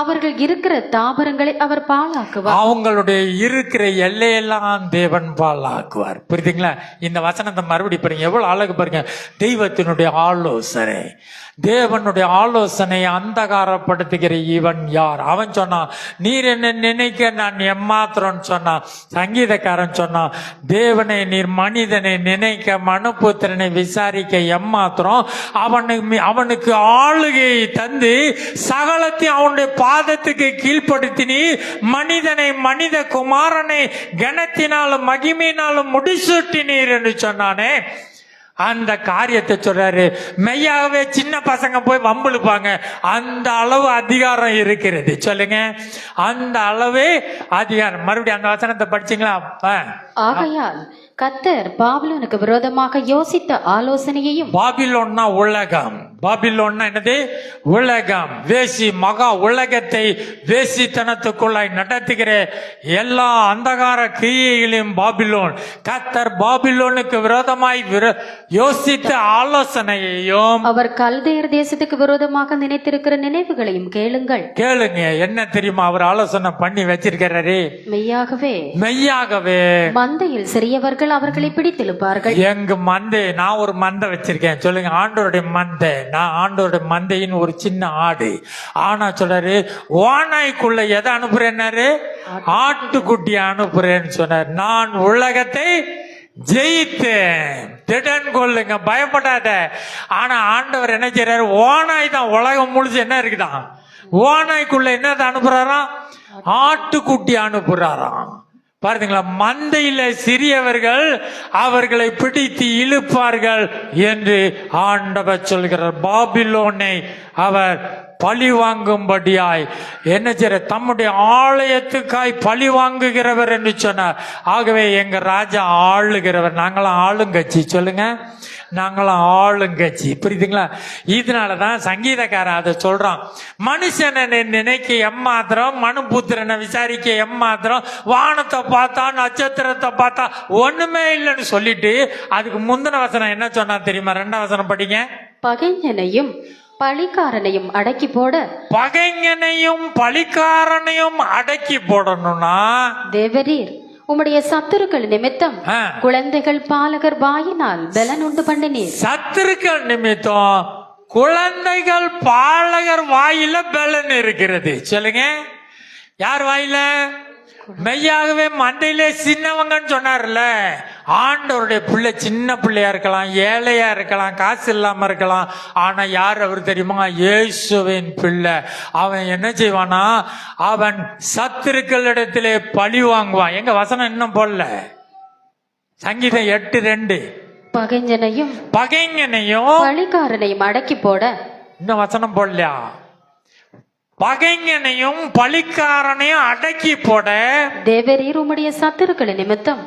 அவர்கள் இருக்கிற தாவரங்களை அவர் பாழாக்குவார். அவங்களுடைய இருக்கிற எல்லையெல்லாம் தேவன் பாழாக்குவார். புரியுதுங்களா? இந்த வசனத்தை மறுபடி பாருங்க, எவ்வளவு அழகு பாருங்க. தெய்வத்தினுடைய ஆலோசனை, தேவனுடைய ஆலோசனை அந்தகாரப்படுத்துகிற இவன் யார்? அவன் சொன்னான், நீர் என்ன நினைக்க நான் எம்மாத்திரம் சொன்னான். சங்கீதக்காரன் சொன்னான், தேவனை நீர் மனிதனை நினைக்க மனுபுத்திரனை விசாரிக்க எம்மாத்திரம். அவனுக்கு ஆளுகையை தந்து சகலத்தையும் அவனுடைய பாதத்துக்கு கீழ்ப்படுத்தினி. மனிதனை, மனித குமாரனை கனத்தினாலும் மகிமையினாலும் முடிசூட்டினீர் என்று சொன்னானே. அந்த காரியத்தை சொல்றாரு. மெய்யாகவே சின்ன பசங்க போய் வம்பிழுப்பாங்க. அந்த அளவு அதிகாரம் இருக்கிறது. சொல்லுங்க, அந்த அளவு அதிகாரம். மறுபடியும் அந்த வசனத்தை படிச்சீங்களா? ஆகையால் கர்த்தர் பாபிலோனுக்கு விரோதமாக யோசித்த ஆலோசனையையும். பாபிலோன்னா உலகம். பாபிலோன்னா என்னது? உலகம். வேசி மகா உலகத்தை வேசித்தனத்துக்குள்ளாய் நடத்துகிற எல்லா அந்தகார கிரியைகளையும் பாபிலோன். கர்த்தர் பாபிலோனுக்கு விரோதமாய் யோசித்த ஆலோசனையையும் அவர் கல்தேயர் தேசத்துக்கு விரோதமாக நினைத்திருக்கிற நினைவுகளையும் கேளுங்கள். கேளுங்க. என்ன தெரியுமா அவர் ஆலோசனை பண்ணி வச்சிருக்கிறாரு? மெய்யாகவே மெய்யாகவே மந்தையில் சிறியவர்கள் அவர்களை பிடித்திருப்பார்கள். எங்க மந்தை, நான் ஒரு மந்தை வச்சிருக்கேன். சொல்லுங்க, ஆண்டோருடைய மந்தை. நான் ஆண்டோருடைய மந்தையின் ஒரு சின்ன ஆடு. ஆனா சொல்றாரு, ஓநாய்க்குள்ள எதை அனுப்புறேன்னாரு? ஆட்டுக்குட்டி அனுப்புறேன்னு சொன்னார். நான் உலகத்தை ஜெயித்தேன். திடன் கொள்ளுங்க, பயப்படாத. ஆனா ஆண்டவர் என்ன செய்யறாரு? ஓநாய் தான் உலகம் முழுசு என்ன இருக்குதான், ஓநாய்க்குள்ள என்னதை அனுப்புறாராம்? ஆட்டுக்குட்டி அனுப்புறாராம். பாருங்களா, மந்தையில சிறியவர்கள் அவர்களை பிடித்து இழுப்பார்கள் என்று ஆண்டவர் சொல்கிறார். பாபிலோனை அவர் பழி வாங்கும்படியாய் என்ன செய்ய, தம்முடைய ஆலயத்துக்காய் பழி வாங்குகிறவர் என்று சொன்னார். ஆகவே எங்க ராஜா ஆளுகிறவர். நாங்களாம் ஆளுங்கட்சி. சொல்லுங்க, நாங்களாம் ஆளுங்கட்சி. புரியுதுங்களா? இதனாலதான் சங்கீதக்காரன் அதை சொல்றான். மனுஷனை நினைக்க எம்மாத்திரம், மனுபுத்திரனை விசாரிக்க எம்மாத்திரம், வானத்தை பார்த்தா நட்சத்திரத்தை பார்த்தா ஒண்ணுமே இல்லைன்னு சொல்லிட்டு அதுக்கு முந்தின வசனம் என்ன சொன்னா தெரியுமா? 2ஆம் வசனம் படிங்க. பகைஞனையும் பழிக்காரனையும் அடக்கி போட, பகைஞனையும் பழிக்காரனையும் அடக்கி போடணும்னா தேவரீர் உம்முடைய சத்துருக்கள் நிமித்தம் குழந்தைகள் பாலகர் வாயினால் பலன் உண்டு பண்ணினீர். சத்துருக்கள் நிமித்தம் குழந்தைகள் பாலகர் வாயில பலன் இருக்கிறது. சொல்லுங்க, யார் வாயில? மெய்யாகவே மந்தையிலே சின்னவங்கன்னு சொன்னார்ல, ஆண்டவருடைய பிள்ளை சின்ன பிள்ளையா இருக்கலாம், ஏழையா இருக்கலாம், காசு இல்லாம இருக்கலாம். ஆனா யார் அவர் தெரியுமா? இயேசுவின் பிள்ளை. அவன் என்ன செய்வானா? அவன் சத்துருக்களிடத்திலே பழி வாங்குவான். எங்க வசனம் இன்னும் போடல, சங்கீதம் 8:2. பகைஞனையும் பழிக்காரனையும் அடக்கி போட, இன்னும் வசனம் போடலையா? பகைஞனையும் பழிக்காரனையும் அடக்கி போட, தேவரீர் உம்முடைய சத்துருக்கள் நிமித்தம்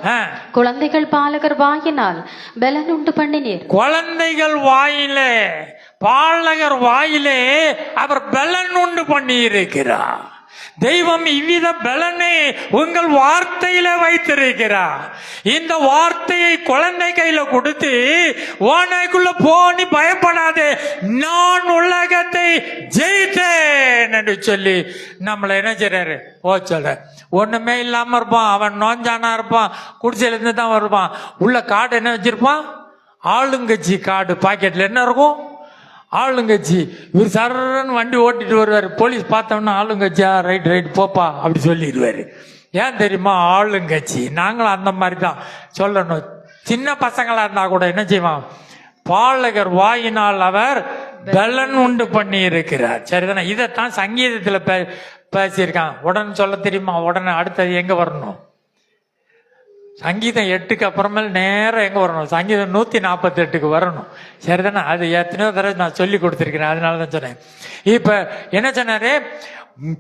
குழந்தைகள் பாலகர் வாயினால் பலன் உண்டு பண்ணினீர். குழந்தைகள் வாயிலே, பாலகர் வாயிலே அவர் பலன் உண்டு பண்ணி இருக்கிறார். தெய்வம் இவ்வித பலனை உங்கள் வார்த்தையில வைத்திருக்கிறார். இந்த வார்த்தையை குழந்தை கையில கொடுத்து, ஓநாய்க்குள்ள போனி பயப்படாதே, நான் உலகத்தை ஜெயித்தேன் என்று சொல்லி நம்மளை என்ன செய்றாரு? சொல்ற. ஒண்ணுமே இல்லாம இருப்பான், அவன் நோஞ்சானா இருப்பான், குடிசையில இருந்து தான் வருவான். உள்ள கார்டு என்ன வச்சிருப்பான்? ஆளுங்கட்சி கார்டு. பாக்கெட்ல என்ன இருக்கும்? ஆளுங்கட்சி. இவர் சரன்னு வண்டி ஓட்டிட்டு வருவார். போலீஸ் பார்த்தோம்னா ஆளுங்கட்சியா, ரைட் ரைட் போப்பா அப்படி சொல்லிடுவாரு. ஏன் தெரியுமா? ஆளுங்கட்சி. நாங்களும் அந்த மாதிரி தான் சொல்லணும். சின்ன பசங்களா இருந்தா கூட என்ன செய்வான்? பாலகர் வாயினால் அவர் பலன் உண்டு பண்ணி இருக்கிறார். சரிதானே? இதைத்தான் சங்கீதத்துல பேசியிருக்கான். உடனே சொல்ல தெரியுமா? உடனே அடுத்தது எங்க வரணும்? சங்கீதம் 8க்கு அப்புறமேல் நேரம் எங்க வரணும்? சங்கீதம் 148க்கு வரணும். சரிதானே? அது எத்தனையோ தடவை நான் சொல்லி கொடுத்திருக்கிறேன், அதனாலதான் சொன்னேன். இப்ப என்ன சொன்னாரு?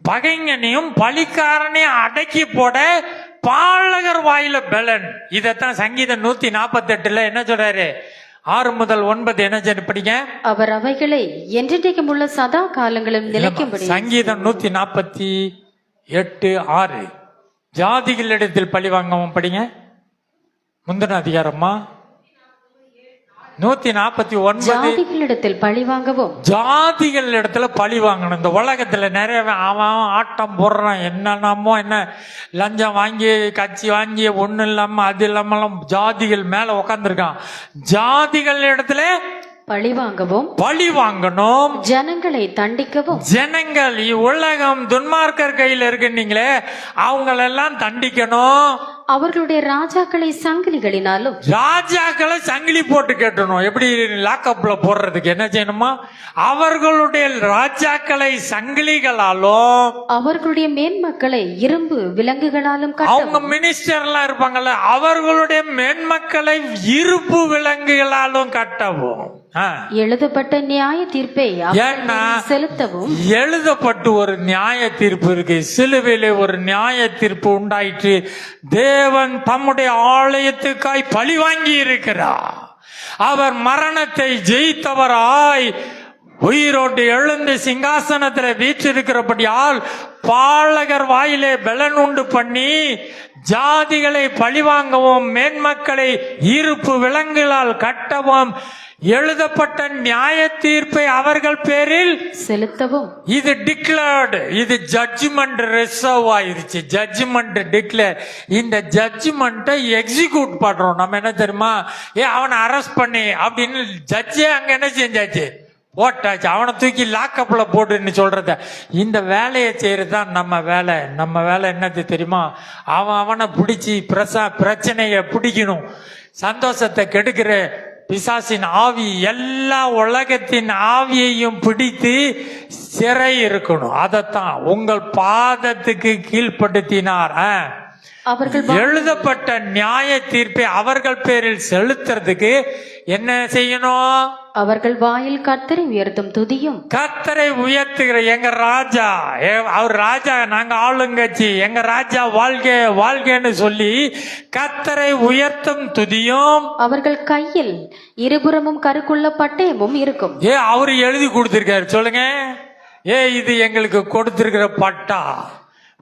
பகைஞனையும் பழிக்காரனையும் அடக்கி போட பாலகர் வாயில பலன். இதத்தான் சங்கீதம் 148ல என்ன சொல்றாரு? 6 முதல் 9 என்ன சொல்லி படிங்க. அவர் அவைகளை என்றைக்கும் உள்ள சதா காலங்களும் நிலைக்கும்படி. சங்கீதம் 148:6. ஜாதிகளிடத்தில் பழி வாங்கவும் படிங்க. முந்தின அதிகாரமா? 149. ஜாதிகளிடத்தில் பழி வாங்கவும். ஜாதிகளிடத்துல பழி வாங்கணும். இந்த உலகத்துல நிறைய அவன் ஆட்டம் போடுறான், என்னென்னமோ, என்ன லஞ்சம் வாங்கி, கட்சி வாங்கி, ஒண்ணு இல்லாம அது இல்லாம ஜாதிகள் மேல உட்கார்ந்துருக்கான். ஜாதிகள் இடத்துல பழி வாங்கவும், பழி வாங்கணும். ஜனங்களை தண்டிக்கவும். ஜனங்கள் உலகம் துன்மார்க்கர் கையில் இருக்குன்னீங்களே, அவங்களெல்லாம் தண்டிக்கணும். அவர்களுடைய ராஜாக்களை சங்கிலிகளினாலும். ராஜாக்களை சங்கிலி போட்டு கேட்டணும். எப்படி லாக்அப்ல போடுறதுக்கு என்ன செய்யணுமா? அவர்களுடைய ராஜாக்களை சங்கிலிகளாலும், அவர்களுடைய மேன்மக்களை இரும்பு விலங்குகளாலும். அவங்க மினிஸ்டர் எல்லாம் இருப்பாங்கல்ல, அவர்களுடைய மேன்மக்களை இரும்பு விலங்குகளாலும் கட்டவும். எழுதப்பட்ட நியாய தீர்ப்பை செலுத்தவும். எழுதப்பட்டு ஒரு நியாய தீர்ப்பு இருக்கு. சிலுவையிலே ஒரு நியாய தீர்ப்பு உண்டாயிற்று. தேவன் தம்முடைய ஆலயத்துக்காய் பழி வாங்கி இருக்கிறார். அவர் மரணத்தை ஜெயித்தவராய் உயிரோடு எழுந்து சிங்காசனத்தில் வீற்றிருக்கிறபடியால் பாலகர் வாயிலே பலன் உண்டு பண்ணி ஜாதிகளை பழிவாங்கவும், மேன்மக்களை இருப்பு விலங்குகளால் கட்டவும், எழுதப்பட்ட நியாய தீர்ப்பை அவர்கள் பேரில் செலுத்தவும். இது டிக்ளேர்டு. இது ஜட்ஜ்மெண்ட் ரிசர்வ் ஆயிருச்சு. Judgement declare. இந்த ஜட்ஜ்மெண்ட்டை எக்ஸிக்யூட் பண்றோம் நம்ம. என்ன தெரியுமா? அவனை அரெஸ்ட் பண்ணி அப்படின்னு ஜட்ஜே அங்க என்ன செஞ்சாச்சு? போட்டாச்சு. அவனை தூக்கி லாக்அப்ல போட்டுன்னு சொல்றத. இந்த வேலையை செய்யறதுதான் நம்ம வேலை. நம்ம வேலை என்னது தெரியுமா? அவனை பிடிச்சி பிரச்சனைய பிடிக்கணும். சந்தோஷத்தை கெடுக்கிற பிசாசின் ஆவி எல்லா உலகத்தின் ஆவியையும் பிடித்து சிறை இருக்கணும். அதத்தான் உங்கள் பாதத்துக்கு கீழ்ப்படுத்தினார். அவர்கள் எழுதப்பட்ட நியாய தீர்ப்பை அவர்கள் பேரில் செலுத்துறதுக்கு என்ன செய்யணும்? அவர்கள் வாயில் கர்த்தரை உயர்த்தும் துதியும். கர்த்தரை உயர்த்துகிற எங்க ராஜா, அவர் ராஜா, நாங்க ஆளுங்கட்சி, எங்க ராஜா வாழ்க வாழ்கன்னு சொல்லி கர்த்தரை உயர்த்தும் துதியும். அவர்கள் கையில் இருபுறமும் கருக்குள்ள பட்டயமும் இருக்கும். அவரு எழுதி கொடுத்திருக்காரு. சொல்லுங்க, இது எங்களுக்கு கொடுத்திருக்கிற பட்டா,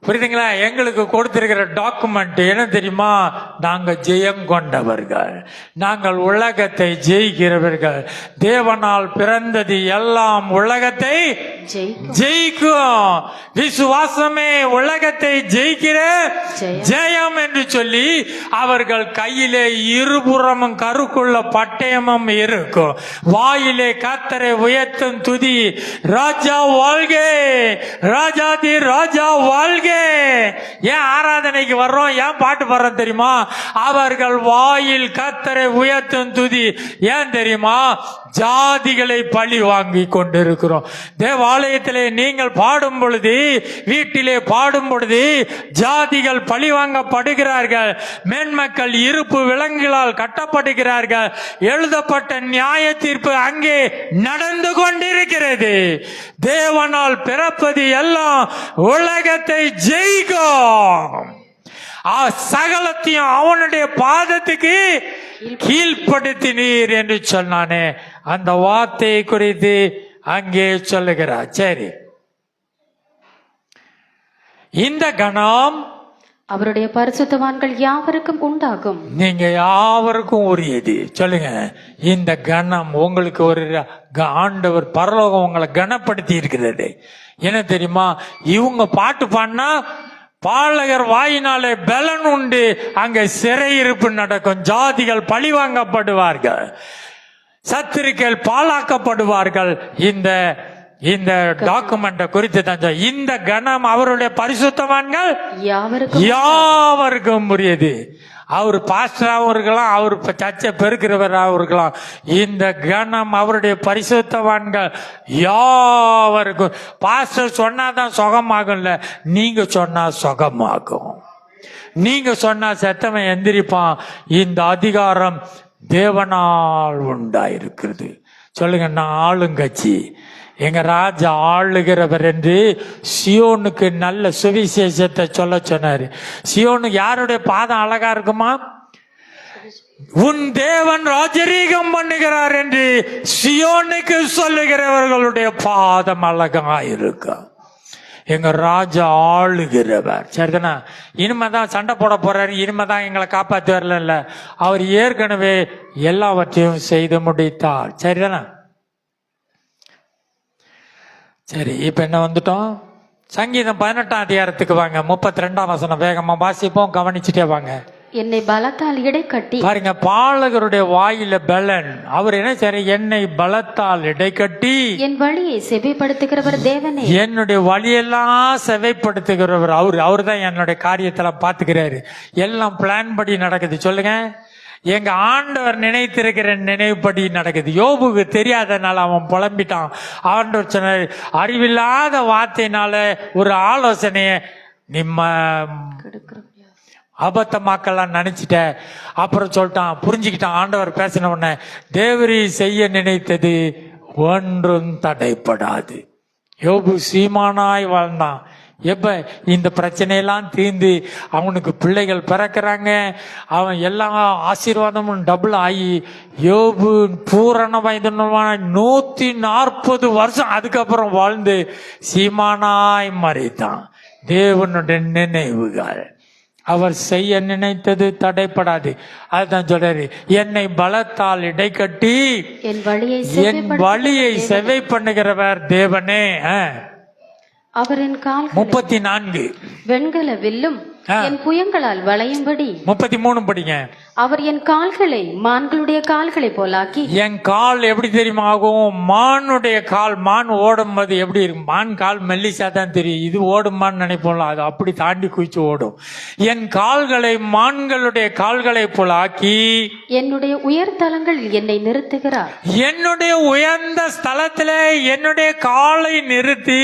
புரியுதுங்களா? எங்களுக்கு கொடுத்திருக்கிற டாக்குமெண்ட் என்ன தெரியுமா? நாங்க ஜெயம் கொண்டவர்கள், நாங்கள் உலகத்தை ஜெயிக்கிறவர்கள். தேவனால் பிறந்தது எல்லாம் உலகத்தை ஜெயிக்கும். விசுவாசமே உலகத்தை ஜெயிக்கிற ஜெயம் என்று சொல்லி அவர்கள் கையிலே இருபுறமும் கருக்குள்ள பட்டயமும் இருக்கும். வாயிலே கர்த்தரை உயர்த்தும் துதி, ராஜா வாழ்க, ராஜாதி ராஜா வாழ்க. ஏன் ஆராதனைக்கு வர்றோம், ஏன் பாட்டு பாடுறோம் தெரியுமா? அவர்கள் வாயில் கர்த்தரை உயர்த்தும் துதி. ஏன் தெரியுமா? ஜாதிகளை பழி வாங்கி கொண்டிருக்கிறோம். தேவாலயத்திலே நீங்கள் பாடும் பொழுது, வீட்டிலே பாடும் பொழுது ஜாதிகள் பழி வாங்கப்படுகிறார்கள். மேன்மக்கள் இருப்பு விலங்குகளால் கட்டப்படுகிறார்கள். எழுதப்பட்ட நியாய தீர்ப்பு அங்கே நடந்து கொண்டிருக்கிறது. தேவனால் பிறப்பது எல்லாம் உலகத்தை ஜெயிக்கும். சகலத்தையும் அவனுடைய பாதத்துக்கு கீழ்ப்படுத்தினீர் என்று சொன்னானே, அந்த வார்த்தையை குறித்து அங்கே சொல்லுகிறார். சரி, இந்த கணம் அவருடைய பரிசுத்தவான்கள் யாவருக்கும் உண்டாகும். நீங்க யாவருக்கும் உரியது. சொல்லுங்க, இந்த கணம் உங்களுக்கு ஒரு ஆண்டவர் பரலோகம் உங்களை கனப்படுத்தி இருக்கிறது. என்ன தெரியுமா? இவங்க பாட்டு பாடினா பாலகர் வாயினாலே பலன் உண்டு, அங்க சிறையிருப்பு நடக்கும். ஜாதிகள் பழிவாங்கப்படுவார்கள், சத்துருக்கள் பாழாக்கப்படுவார்கள். இந்த டாக்குமெண்ட குறித்து தான் இந்த கணம் அவருடைய பரிசுத்தவான்கள் யாவருக்கும் உரியது. அவர் பாஸ்டராகவும் இருக்கலாம், அவர் சர்ச்சை பெருக்கிறவராகவும் இருக்கலாம். இந்த கணம் அவருடைய பரிசுத்தவான்கள் யாவருக்கும். பாஸ்டர் சொன்னாதான் சுகமாகும்ல, நீங்க சொன்னா சுகமாகும். நீங்க சொன்னா செத்தவன் எந்திரிப்பான். இந்த அதிகாரம் தேவனால் உண்டாயிருக்கிறது. சொல்லுங்க, நான் ஆளுங்கட்சி, எங்க ராஜா ஆளுகிறவர் என்று சியோனுக்கு நல்ல சுவிசேஷத்தை சொல்ல சொன்னாரு. சியோனுக்கு யாருடைய பாதம் அழகா இருக்குமா? உன் தேவன் ராஜரீகம் பண்ணுகிறார் என்று சியோனுக்கு சொல்லுகிறவர்களுடைய பாதம் அழகா இருக்கும். எங்க ராஜா ஆளுகிறவர். சரிதானா? இனிமேதான் சண்டை போட போறாரு, இனிமேதான் எங்களை காப்பாற்றி வரல. அவர் ஏற்கனவே எல்லாவற்றையும் செய்து முடித்தார். சரிதானா? சரி, இப்ப என்ன வந்துட்டோம்? சங்கீதம் 18ஆம் அதிகாரத்துக்கு வாங்க. 32ஆம் வசனம் வேகமா வாசிப்போம், கவனிச்சுட்டே வாங்க. என்னை பலத்தால் இடை கட்டி. பாருங்க, பாலகருடைய வாயில பலன். அவர் என்ன சரி, என்னை பலத்தால் இடை கட்டி என் வழியை செவைப்படுத்துகிறவர் தேவனே. என்னுடைய வழியெல்லாம் செவைப்படுத்துகிறவர் அவர் தான் என்னுடைய காரியத்தெல்லாம் பாத்துக்கிறாரு. எல்லாம் பிளான் படி நடக்குது. சொல்லுங்க, எங்க ஆண்டவர் நினைத்திருக்கிற நினைவுப்படி நடக்குது. யோபுக்கு தெரியாதனால அவன் புலம்பிட்டான். ஆண்டவர் சொன்னார், அறிவில்லாத வார்த்தையினால ஒரு ஆலோசனைய நிம்ம அபத்தமாக்கலாம் நினைச்சிட்ட. அப்புறம் சொல்லிட்டான், புரிஞ்சுக்கிட்டான். ஆண்டவர் பேசின உடனே, தேவரி செய்ய நினைத்தது ஒன்றும் தடைப்படாது. யோபு சீமானாய் வாழ்ந்தான். எப்ப இந்த பிரச்சனையெல்லாம் தீர்ந்து அவனுக்கு பிள்ளைகள் பிறக்கிறாங்க, அவன் எல்லா ஆசீர்வாதமும் டபுள் ஆகி யோபு பூரண வயதுனமான 140 வருஷம் அதுக்கப்புறம் வாழ்ந்து சீமானாய் மறித்தான். தேவனுடைய நினைவுகள், அவர் செய்ய நினைத்தது தடைப்படாது. அதுதான் சொல்றாரு, என்னை பலத்தால் இடை கட்டி என் வழியை செவை பண்ணுகிறவர் தேவனே. அவரின் கால் 34 வெண்கல வில்லும் என் புயங்களால் வளையும்படி 33 படிங்க. அவர் என் கால்களை மான்களுடைய கால்களை போலாக்கி. என் கால் எப்படி தெரியுமா ஆகும்? மானுடைய கால். மான் ஓடும் போது எப்படி இருக்கும்? மான் கால் மெல்லிசா தான் தெரியும். இது ஓடுமான்னு நினைப்போம்ல, அது அப்படி தாண்டி குதிச்சு ஓடும். என் கால்களை மான்களுடைய கால்களை போல ஆக்கி என்னுடைய உயர்தலங்களில் என்னை நிறுத்துகிறார். என்னுடைய உயர்ந்த ஸ்தலத்துல என்னுடைய காலை நிறுத்தி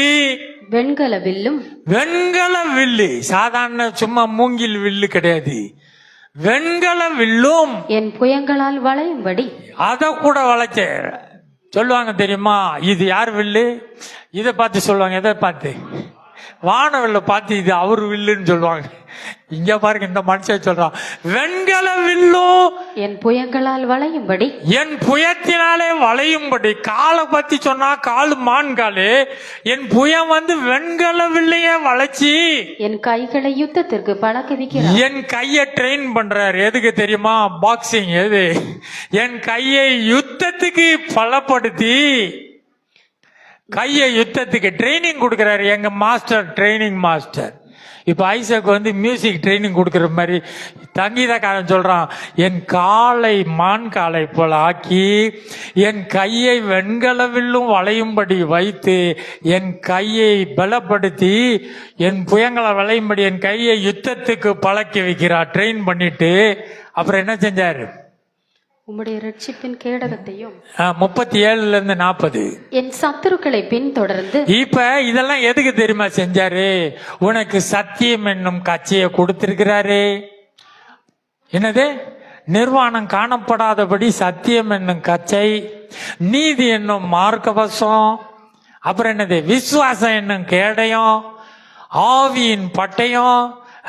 வெண்கல வில்லும். வெண்கல வில்லு, சாதாரண சும்மா மூங்கில் வில்லு கிடையாது, வெண்கல வில்லும் என் புயங்களால் வளையும்படி. அத கூட வளைச்ச சொல்லுவாங்க தெரியுமா? இது யார் வில்லு? இதை பார்த்து சொல்லுவாங்க. எதை பார்த்து? வானவில்ல பார்த்து இது அவர் வில்லுன்னு சொல்லுவாங்க. இங்க பாருங்க, இந்த மனுஷன் சொல்றான் வெண்கல வில்லும் என் புயங்களால் வளையும்படி. என் புயத்தினாலே வளையும்படி. காலை பத்தி சொன்னா காலு மான் காலு, என் புயம் வந்து வெண்கல வில்லையே வளைச்சி என் கைகளை யுத்தத்திற்கு பழக்குவிக்கிறார். என் கையை ட்ரெயின் பண்றாரு. எதுக்கு தெரியுமா? பாக்ஸிங். எது? என் கையை யுத்தத்துக்கு பலப்படுத்தி, கையை யுத்தத்துக்கு ட்ரைனிங் கொடுக்கிறாரு. எங்க மாஸ்டர், ட்ரைனிங் மாஸ்டர். இப்ப ஐசக் வந்து மியூசிக் ட்ரைனிங் கொடுக்கற மாதிரி சங்கீதக்காரன் சொல்றான், என் காலை மான் காலை போல ஆக்கி என் கையை வெண்கலவில்லும் வளையும்படி வைத்து என் கையை பலப்படுத்தி என் புயங்களை வளையும்படி என் கையை யுத்தத்துக்கு பழக்கி வைக்கிறார். ட்ரெயின் பண்ணிட்டு அப்புறம் என்ன செஞ்சாரு? உம்முடைய ரட்சிப்பின் கேடகத்தையும். 37 40 என் சத்துருக்களை பின்தொடர்ந்து. இப்ப இதெல்லாம் எதுக்கு தெரியுமா செஞ்சாரு? உனக்கு சத்தியம் என்னும் கச்சையை கொடுத்திருக்கிறாரு. என்னது? நிர்வாணம் காணப்படாதபடி சத்தியம் என்னும் கச்சை, நீதி என்னும் மார்க்கவசம், அப்புறம் என்னது? விசுவாசம் என்னும் கேடயம், ஆவியின் பட்டயம்,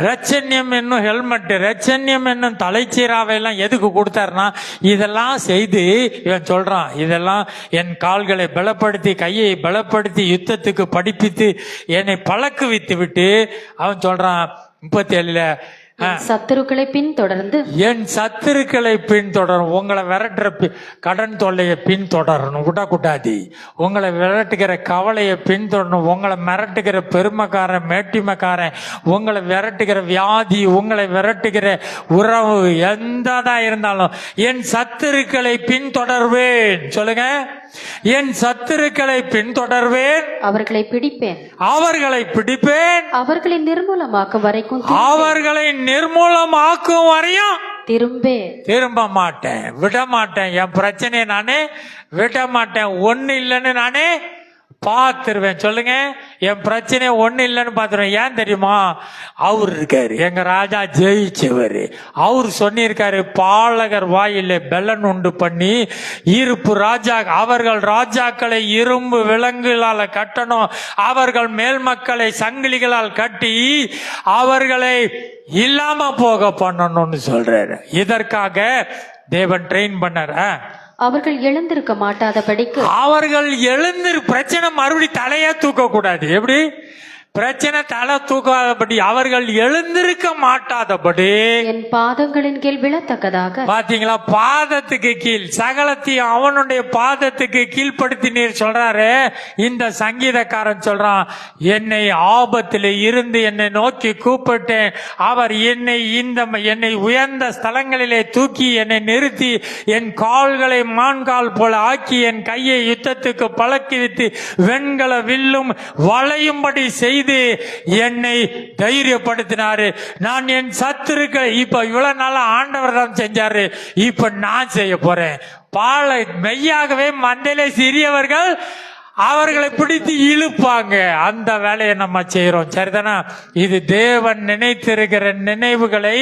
ரச்சன்யம் என்னும் ஹெல்மெட், ரச்சன்யம் என்னும் தலைச்சீராவை எல்லாம் எதுக்கு கொடுத்தாருன்னா இதெல்லாம் செய்து இவன் சொல்றான், இதெல்லாம் என் கால்களை பலப்படுத்தி கையை பலப்படுத்தி யுத்தத்துக்கு படிப்பித்து என்னை பழக்குவித்து விட்டு அவன் சொல்றான் 37 சத்துருக்களை பின்தொடர்ந்து. என் சத்துருக்களை பின்தொடரும். உங்களை விரட்டுற கடன் தொல்லையை பின்தொடரணும், விடக்கூடாது. உங்களை விரட்டுகிற கவலையை பின்தொடரணும். உங்களை மிரட்டுகிற பெருமைக்காரன் மேட்டிமைக்காரன், உங்களை விரட்டுகிற வியாதி, உங்களை விரட்டுகிற உறவு எந்ததா இருந்தாலும் என் சத்துருக்களை பின்தொடர்வேன். சொல்லுங்க, என் சத்துருக்களை பின்தொடர்வேன், அவர்களை பிடிப்பேன், அவர்களை பிடிப்பேன், அவர்களை நிர்மூலமாக்கும் வரைக்கும், அவர்களை நிர்மூலமாக்கும் வரையும் திரும்ப மாட்டேன், விட மாட்டேன். என் பிரச்சனையை நானே விட மாட்டேன். ஒண்ணு இல்லைன்னு நானே பார்த்துருவேன். சொல்லுங்க, என் பிரச்சனை ஒண்ணு இல்லைன்னு பார்த்துருவேன். ஏன் தெரியுமா? அவர் இருக்காரு, எங்க ராஜா ஜெயிச்சவர். அவர் சொல்லியிருக்காரு, பாலகர் வாயிலே பெலன் உண்டு பண்ணி இருப்பு ராஜா, அவர்கள் ராஜாக்களை இரும்பு விலங்குகளால் கட்டணும், அவர்கள் மேல் மக்களை சங்கிலிகளால் கட்டி அவர்களை இல்லாம போக பண்ணணும்னு சொல்றாரு. இதற்காக தேவன் ட்ரெயின் பண்ணார். அவர்கள் எழுந்திருக்க மாட்டாதபடிக்கு. அவர்கள் பிரச்சனை மறுபடி தலையா தூக்க கூடாது. எப்படி? பிரச்சனை தலை தூக்காதபடி, அவர்கள் எழுந்திருக்க மாட்டாதபடி என் பாதங்களின் கீழ் விழத்தக்கதாக. பாத்தீங்களா? பாதத்துக்கு கீழ் சகலத்தையும் அவனுடைய பாதத்துக்கு கீழ்படுத்தினீர் சொல்றாரு. இந்த சங்கீதக்காரன் சொல்றான், என்னை ஆபத்திலே இருந்து என்னை நோக்கி கூப்பிட்டேன், அவர் என்னை உயர்ந்த ஸ்தலங்களிலே தூக்கி என்னை நிறுத்தி என் கால்களை மான்கால் போல ஆக்கி என் கையை யுத்தத்துக்கு பழக்கி வைத்து வெண்கல வில்லும் வளையும்படி செய்து என்னை தைரியப்படுத்தினாரு. நான் என் சத்துருக்கள் இப்ப இவ்வளவு நாளா ஆண்டவர் தான் செஞ்சாரு, இப்ப நான் செய்ய போறேன். பாலை மெய்யாகவே மந்தையிலே சிறியவர்கள் அவர்களை பிடித்து இழுப்பாங்க. அந்த வேலையை நம்ம செய்யறோம். சரிதானா? இது தேவன் நினைத்திருக்கிற நினைவுகளை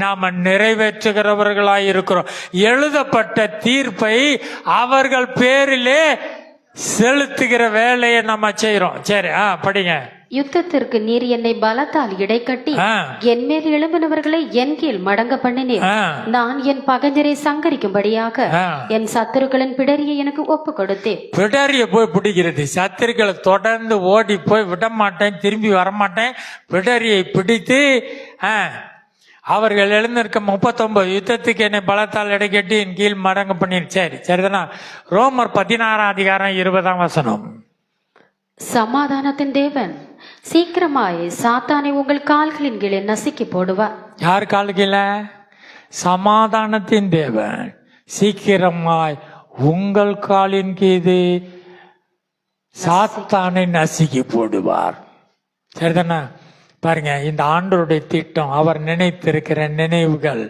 நாம நிறைவேற்றுகிறவர்களாய் இருக்கிறோம். எழுதப்பட்ட தீர்ப்பை அவர்கள் பேரிலே செலுத்துகிற வேலையை நம்ம செய்யறோம். சரி, படிங்க. யுத்தத்திற்கு நீர் என்னை பலத்தால் இடைக்கட்டி என் மேல் எழும்பினவர்களை என் கீழ் மடங்க பண்ணினீர். நான் என் பகைஞரை சங்கரிக்கும்படியாக என் சத்துருக்களின் பிடரியை எனக்கு ஒப்பு கொடுத்தேன். பிடரிய போய் பிடிக்கிறது. சத்துருக்களை தொடர்ந்து ஓடி போய் விட மாட்டேன், திரும்பி வரமாட்டேன். பிடரியை பிடித்து அவர்கள் எழுந்திருக்க 39 யுத்தத்துக்கு என்னை பலத்தால் இடைக்கட்டி என் கீழ் மடங்கு பண்ணிரு. சரி, சரிதானா? ரோமர் 16 அதிகாரம் 20 வசனம். சமாதானத்தின் தேவன் சீக்கிரமாய் சாத்தானை உங்கள் கால்களின் கீழே நசுக்கி போடுவார். யார் கால் கீழே? சமாதானத்தின் தேவன் சீக்கிரமாய் உங்கள் காலின் கீது சாத்தானை நசுக்கி போடுவார். சரிதானா? பாருங்க, இந்த ஆண்டவருடைய திட்டம், அவர் நினைத்திருக்கிற நினைவுகள்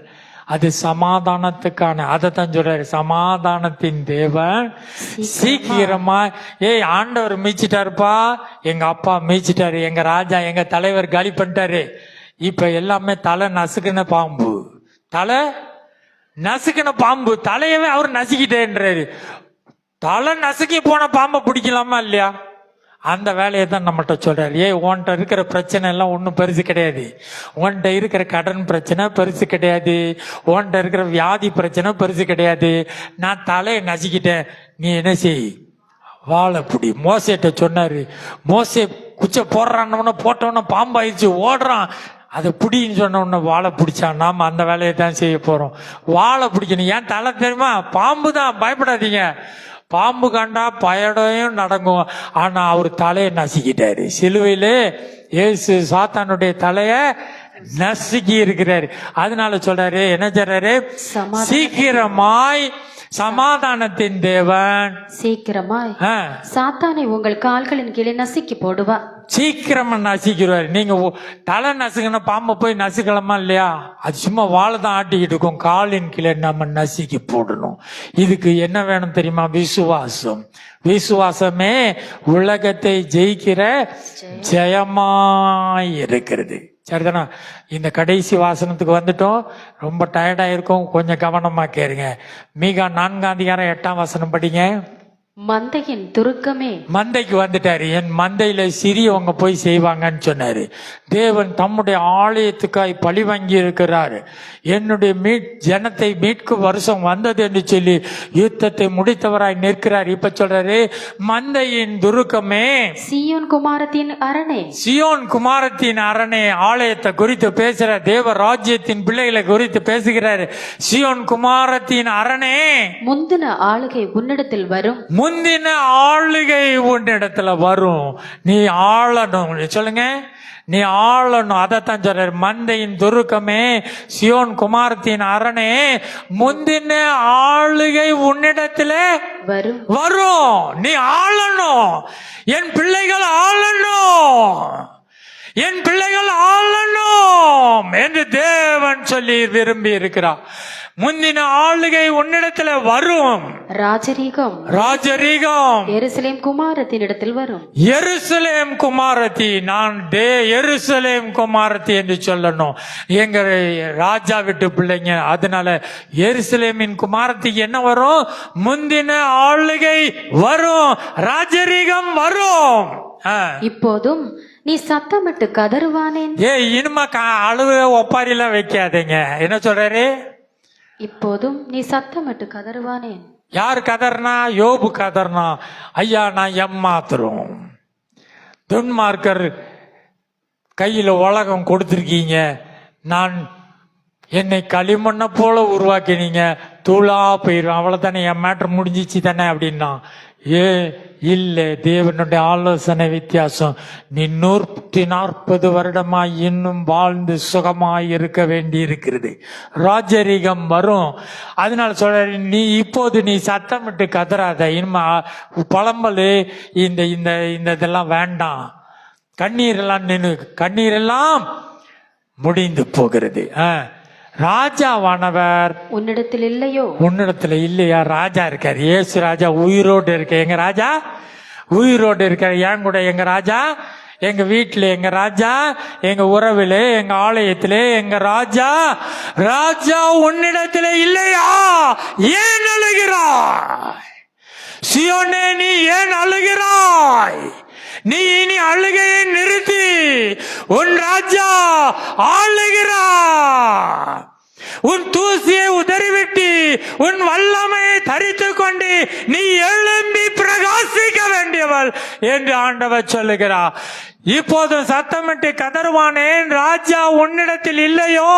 அது சமாதானத்துக்கான. அதை தான் சொல்றாரு, சமாதானத்தின் தேவன் சீக்கிரமா. ஆண்டவர் மீச்சிட்டாருப்பா, எங்க அப்பா மீச்சிட்டாரு, எங்க ராஜா எங்க தலைவர் காலி பண்ணிட்டாரு. இப்ப எல்லாமே தலை நசுக்குன பாம்பு, தலை நசுக்குன பாம்பு, தலையவே அவர் நசுக்கிட்டேன்றாரு. தலை நசுக்கி போன பாம்பை பிடிக்கலாமா இல்லையா? அந்த வேலையை தான் நம்மகிட்ட சொல்றாரு. உன்கிட்ட இருக்கிற பிரச்சனை எல்லாம் ஒன்றும் பெருசு கிடையாது. உன்கிட்ட இருக்கிற கடன் பிரச்சனை பெருசு கிடையாது. உன்கிட்ட இருக்கிற வியாதி பிரச்சனை பெருசு கிடையாது. நான் தலையை நசுக்கிட்டேன், நீ என்ன செய்? வாழைப்பிடி. மோசேட்ட சொன்னாரு, மோசே குச்சை போடுறான்னு போட்டவன பாம்பாயிடுச்சு, ஓடுறான், அதை பிடின்னு சொன்ன உடனே வாழை பிடிச்சான். நாம அந்த வேலையை தான் செய்ய போறோம். வாழை பிடிக்கணும். ஏன் தலை தெரியுமா? பாம்பு தான், பயப்படாதீங்க. பாம்பு கண்டா பயடையும் நடக்கும். ஆனா அவர் தலையை நசுக்கிட்டாரு. சிலுவையிலே இயேசு சாத்தானுடைய தலைய நசுக்கி இருக்கிறாரு. அதனால சொல்றாரு, என்ன சொல்றாரு? சீக்கிரமாய் சமாதானத்தின் தேவன் சீக்கிரமாய் சாத்தானை உங்கள் கால்களின் கீழே நசுக்கி போடுவார். சீக்கிரமா நசுக்கிறாரு. நீங்க தலை நசுக்கின பாம்பை போய் நசுக்கலாமா இல்லையா? அது சும்மா வாழை தான் ஆட்டிக்கிட்டு இருக்கும். காலின் கீழே நம்ம நசுக்கி போடணும். இதுக்கு என்ன வேணும் தெரியுமா? விசுவாசம். விசுவாசமே உலகத்தை ஜெயிக்கிற ஜெயமாய் இருக்கிறது. சரிதானா? இந்த கடைசி வாசனத்துக்கு வந்துட்டோம். ரொம்ப டயர்டா இருக்கும், கொஞ்சம் கவனமா கேளுங்க. மீகா 4:8 படிங்க. மந்தையின் துருக்கமே. மந்தைக்கு வந்துட்டாரு. என் மந்தையில சிறியவங்க போய் செய்வாங்கன்னு சொன்னாரு. தேவன் தம்முடைய ஆலயத்துக்காய் பழி வாங்கி இருக்கிறாரு. என்னுடைய ஜனத்தை மீட்கும் வருஷம் வந்தது என்று சொல்லி யுத்தத்தை முடித்தவராய் நிற்கிறார். இப்ப சொல்றாரு, மந்தையின் துருக்கமே, சீயோன் குமாரத்தின் அரணே. சீயோன் குமாரத்தின் அரணே. ஆலயத்தை குறித்து பேசுற, தேவ ராஜ்யத்தின் பிள்ளைகளை குறித்து பேசுகிறாரு. சீயோன் குமாரத்தின் அரணே, முந்தின ஆளுகை உன்னிடத்தில் வரும். முந்தின ஆளுகை உன்னிடத்துல வரும். நீ ஆளணும். சொல்லுங்க, நீ ஆளணும். அதைத்தான் சொல்றாரு. மந்தையின் துருக்கமே, சியோன் குமாரத்தின் அரணே, முந்தின ஆளுகை உன்னிடத்துல வரும். நீ ஆளணும். என் பிள்ளைகள் ஆளணும், என் பிள்ளைகள் ஆளணும் என்று தேவன் சொல்லி விரும்பி இருக்கிறார். முந்தின ஆளுகை உன்னிடத்துல வரும். ராஜரீகம், ராஜரீகம் எருசலேம் குமாரத்தின் இடத்தில் வரும். எருசலேம் குமாரத்தி, நான் எருசலேம் குமாரத்தி என்று சொல்லணும். எங்க ராஜா விட்டு பிள்ளைங்க. அதனால எருசலேமின் குமாரத்திக்கு என்ன வரும்? முந்தின ஆளுகை வரும், ராஜரீகம் வரும். இப்போதும் நீ சத்தமிட்டு கதறுவானேன். இனிமே அழுவ ஒப்பாரிலாம் வைக்காதீங்க. என்ன சொல்றாரு? இப்போதும் நீ சத்தமிட்டு கதறுவானேன். யார் கதர்னா? யோபு கதர்னா, ஐயா நான் ஏமாத்துறோம், துன்மார்க்கர் கையில உலகம் கொடுத்திருக்கீங்க, நான் என்னை களிமண்ண போல உருவாக்கினீங்க, தூளா போயிடும், அவ்வளவுதானே, என் மேட்டர் முடிஞ்சிச்சு தானே அப்படின்னா. இல்லை, தேவனுடைய ஆலோசனை வித்தியாசம். நீ 140 வருடமாய் இன்னும் வாழ்ந்து சுகமாய் இருக்க வேண்டி இருக்கிறது. ராஜரீகம் வரும். அதனால சொல்ற, நீ இப்போது நீ சத்தமிட்டு கதறாத. இனிமே புலம்பல் இந்த இந்த இதெல்லாம் வேண்டாம். கண்ணீரெல்லாம் நின்று, கண்ணீரெல்லாம் முடிந்து போகிறது. ராஜாவானவர் உன்னிடத்தில் இல்லையோ? உன்னிடத்துல இல்லையா? ராஜா இருக்கார். இயேசு ராஜா உயிரோடு இருக்க. எங்க ராஜா உயிரோடு இருக்கார். என் கூட எங்க ராஜா, எங்க வீட்டுல எங்க ராஜா, எங்க உறவுல, எங்க ஆலயத்திலே எங்க ராஜா. ராஜா உன்னிடத்துல இல்லையா? ஏன் அழுகிறாய்? சியோனே, நீ ஏன் அழுகிறாய்? நீ இனி அழுகையை நிறுத்தி, உன் ராஜா ஆளுகிறார். உன் தூசியை உதறிவிட்டு உன் வல்லமையை தரித்து கொண்டு நீ எழும்பி பிரகாசிக்க வேண்டியவள் என்று ஆண்டவர் சொல்லுகிறார். இப்போது சத்தமிட்டு கதறுவானேன், ராஜா உன்னிடத்தில் இல்லையோ?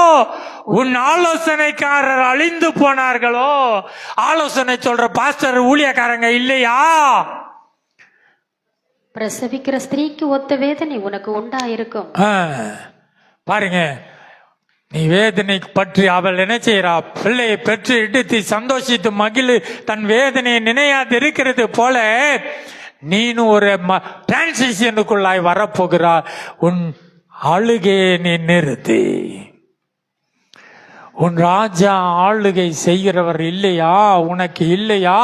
உன் ஆலோசனைக்காரர் அழிந்து போனார்களோ? ஆலோசனை சொல்ற பாஸ்டர் ஊழியக்காரங்க இல்லையா? பிரசவிக்கிற ஸ்திரீக்கு ஒத்த வேதனை உனக்கு உண்டாயிருக்கும். பாருங்க, நீ வேதனை பற்றி அவள் என்ன செய்யறா? பிள்ளையை பெற்று எடுத்து சந்தோஷித்து மகிழ் தன் வேதனையை நினையாது இருக்கிறது போல நீனும் ஒரு டிரான்சிஷனுக்குள்ளாய் வரப்போகிறா. உன் அழுகையை நீ நிறுத்தி. உன் ராஜா ஆளுகை செய்கிறவர் இல்லையா? உனக்கு இல்லையா?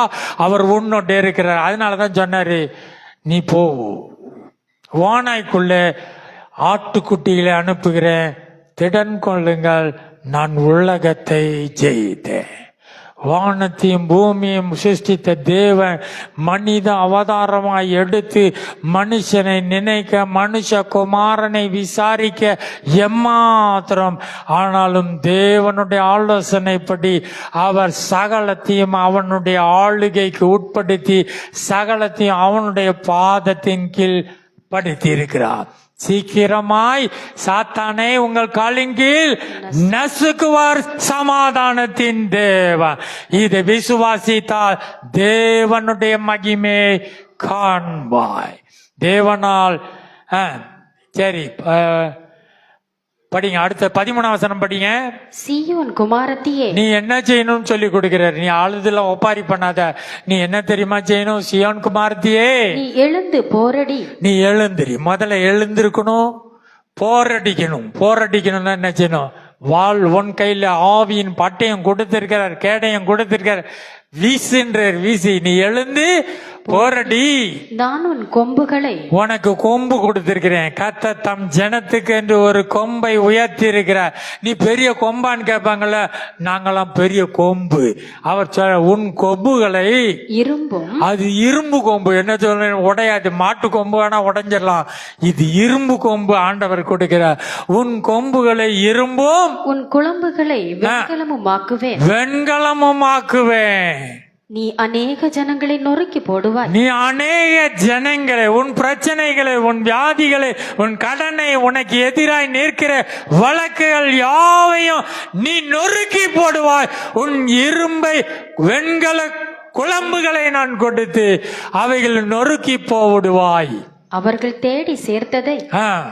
அவர் உன்னோட இருக்கிறார். அதனாலதான் சொன்னாரு, நீ போ, வானாய்க்குள்ள ஆட்டுக்குட்டிகளை அனுப்புகிறேன், திடன் கொள்ளுங்கள், நான் உலகத்தை ஜெயித்தேன். வானத்தையும் பூமியையும் சிருஷ்டித்த தேவன் மனித அவதாரமாய் எடுத்து மனுஷனை நினைக்க, மனுஷ குமாரனை விசாரிக்க எம்மாத்திரம். ஆனாலும் தேவனுடைய ஆலோசனைப்படி அவர் சகலத்தையும் அவனுடைய ஆளுகைக்கு உட்படுத்தி சகலத்தையும் அவனுடைய பாதத்தின் கீழ் படுத்தி இருக்கிறார். சீக்கிரமாய் சாத்தானே உங்கள் காலின் கீழ் நசுக்குவார் சமாதானத்தின் தேவன். இதை விசுவாசித்தால் தேவனுடைய மகிமை காண்பாய். தேவனால் சரி, படிங்க. அடுத்த 13 வசனம் படிங்க. சீயோன் குமாரத்தியே, நீ என்ன செய்யணும்னு சொல்லி கொடுக்கிறார். நீ அழுதுல ஒப்பாரி பண்ணாத. நீ என்ன தெரியுமா செய்யணும்? சீயோன் குமாரத்தியே, நீ எழுந்து போரடி. நீ எழுந்திரி. முதல்ல எழுந்திருக்கணும், போரடிக்கணும். போரடிக்கணும்னா என்ன செய்யணும்? வாள் உன் கையில ஆவியின் பட்டயம் கொடுத்திருக்கிறார், கேடயம் கொடுத்திருக்கிறார். வீசுன்றார், வீசி. நீ எழுந்து போரடி. நான் உன் கொம்புகளை, உனக்கு கொம்பு கொடுத்திருக்கிறேன். கர்த்தர் தம் ஜனத்துக்கு என்று ஒரு கொம்பை உயர்த்தி இருக்கிறார். நீ பெரிய கொம்பான்னு கேட்பாங்கல்ல, நாங்களாம் பெரிய கொம்பு. அவர் சொல்ற, உன் கொம்புகளை, இரும்பும், அது இரும்பு கொம்பு. என்ன சொல்ற? உடையாது. மாட்டு கொம்பு வேணா உடைஞ்சிடலாம், இது இரும்பு கொம்பு ஆண்டவர் கொடுக்கிறார். உன் கொம்புகளை இரும்பும், உன் குளம்புகளை வெண்கலமும் ஆக்குவேன். வெண்கலமும் ஆக்குவேன். நீ அநேக ஜனங்களை நொறுக்கி போடுவாய். நீ அநேக ஜனங்களை, உன் பிரச்சனைகளை, உன் வியாதிகளை, உன் கடனை, உனக்கு எதிராய் நிற்கிற வழக்குகள் யாவையும் நீ நொறுக்கி போடுவாய். உன் இரும்பை, வெண்கல குழம்புகளை நான் கொடுத்து அவைகள் நொறுக்கி போடுவாய். அவர்கள் தேடி சேர்த்ததை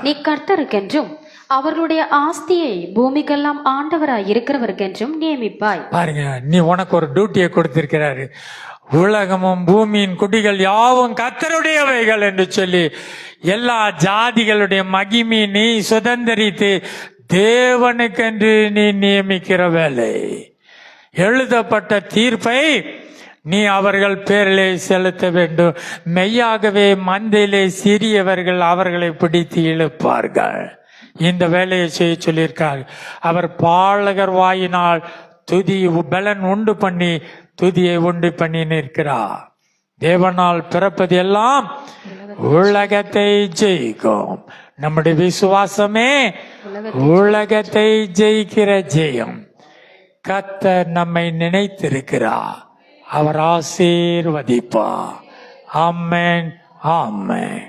நீ கர்த்தருக்கென்றும் அவர்களுடைய ஆஸ்தியை பூமிக்கெல்லாம் ஆண்டவராய் இருக்கிறவர்க்கென்றும் நியமிப்பாய். பாருங்க, நீ உனக்கு ஒரு டியூட்டியை கொடுத்திருக்கிறாரு. உலகமும் பூமியின் குடிகள் யாவும் கர்த்தருடையவைகள் என்று சொல்லி எல்லா ஜாதிகளுடைய மகிமை நீ சுதந்திரித்து தேவனுக்கென்று நீ நியமிக்கிற வேலை. எழுதப்பட்ட தீர்ப்பை நீ அவர்கள் பேரிலே செலுத்த வேண்டும். மெய்யாகவே மந்தையிலே சிறியவர்கள் அவர்களை பிடித்து இழுப்பார்கள். இந்த வேலையை செய்ய சொல்லியிருக்கார். அவர் பாலகர் வாயினால் துதி பலன் உண்டு பண்ணி துதியை உண்டு பண்ணி நிற்கிறார். தேவனால் பிறப்பது எல்லாம் உலகத்தை ஜெயிக்கும். நம்முடைய விசுவாசமே உலகத்தை ஜெயிக்கிற ஜெயம். கர்த்தர் நம்மை நினைத்திருக்கிறார். அவர் ஆசீர்வதிப்பார். ஆமென், ஆமென்.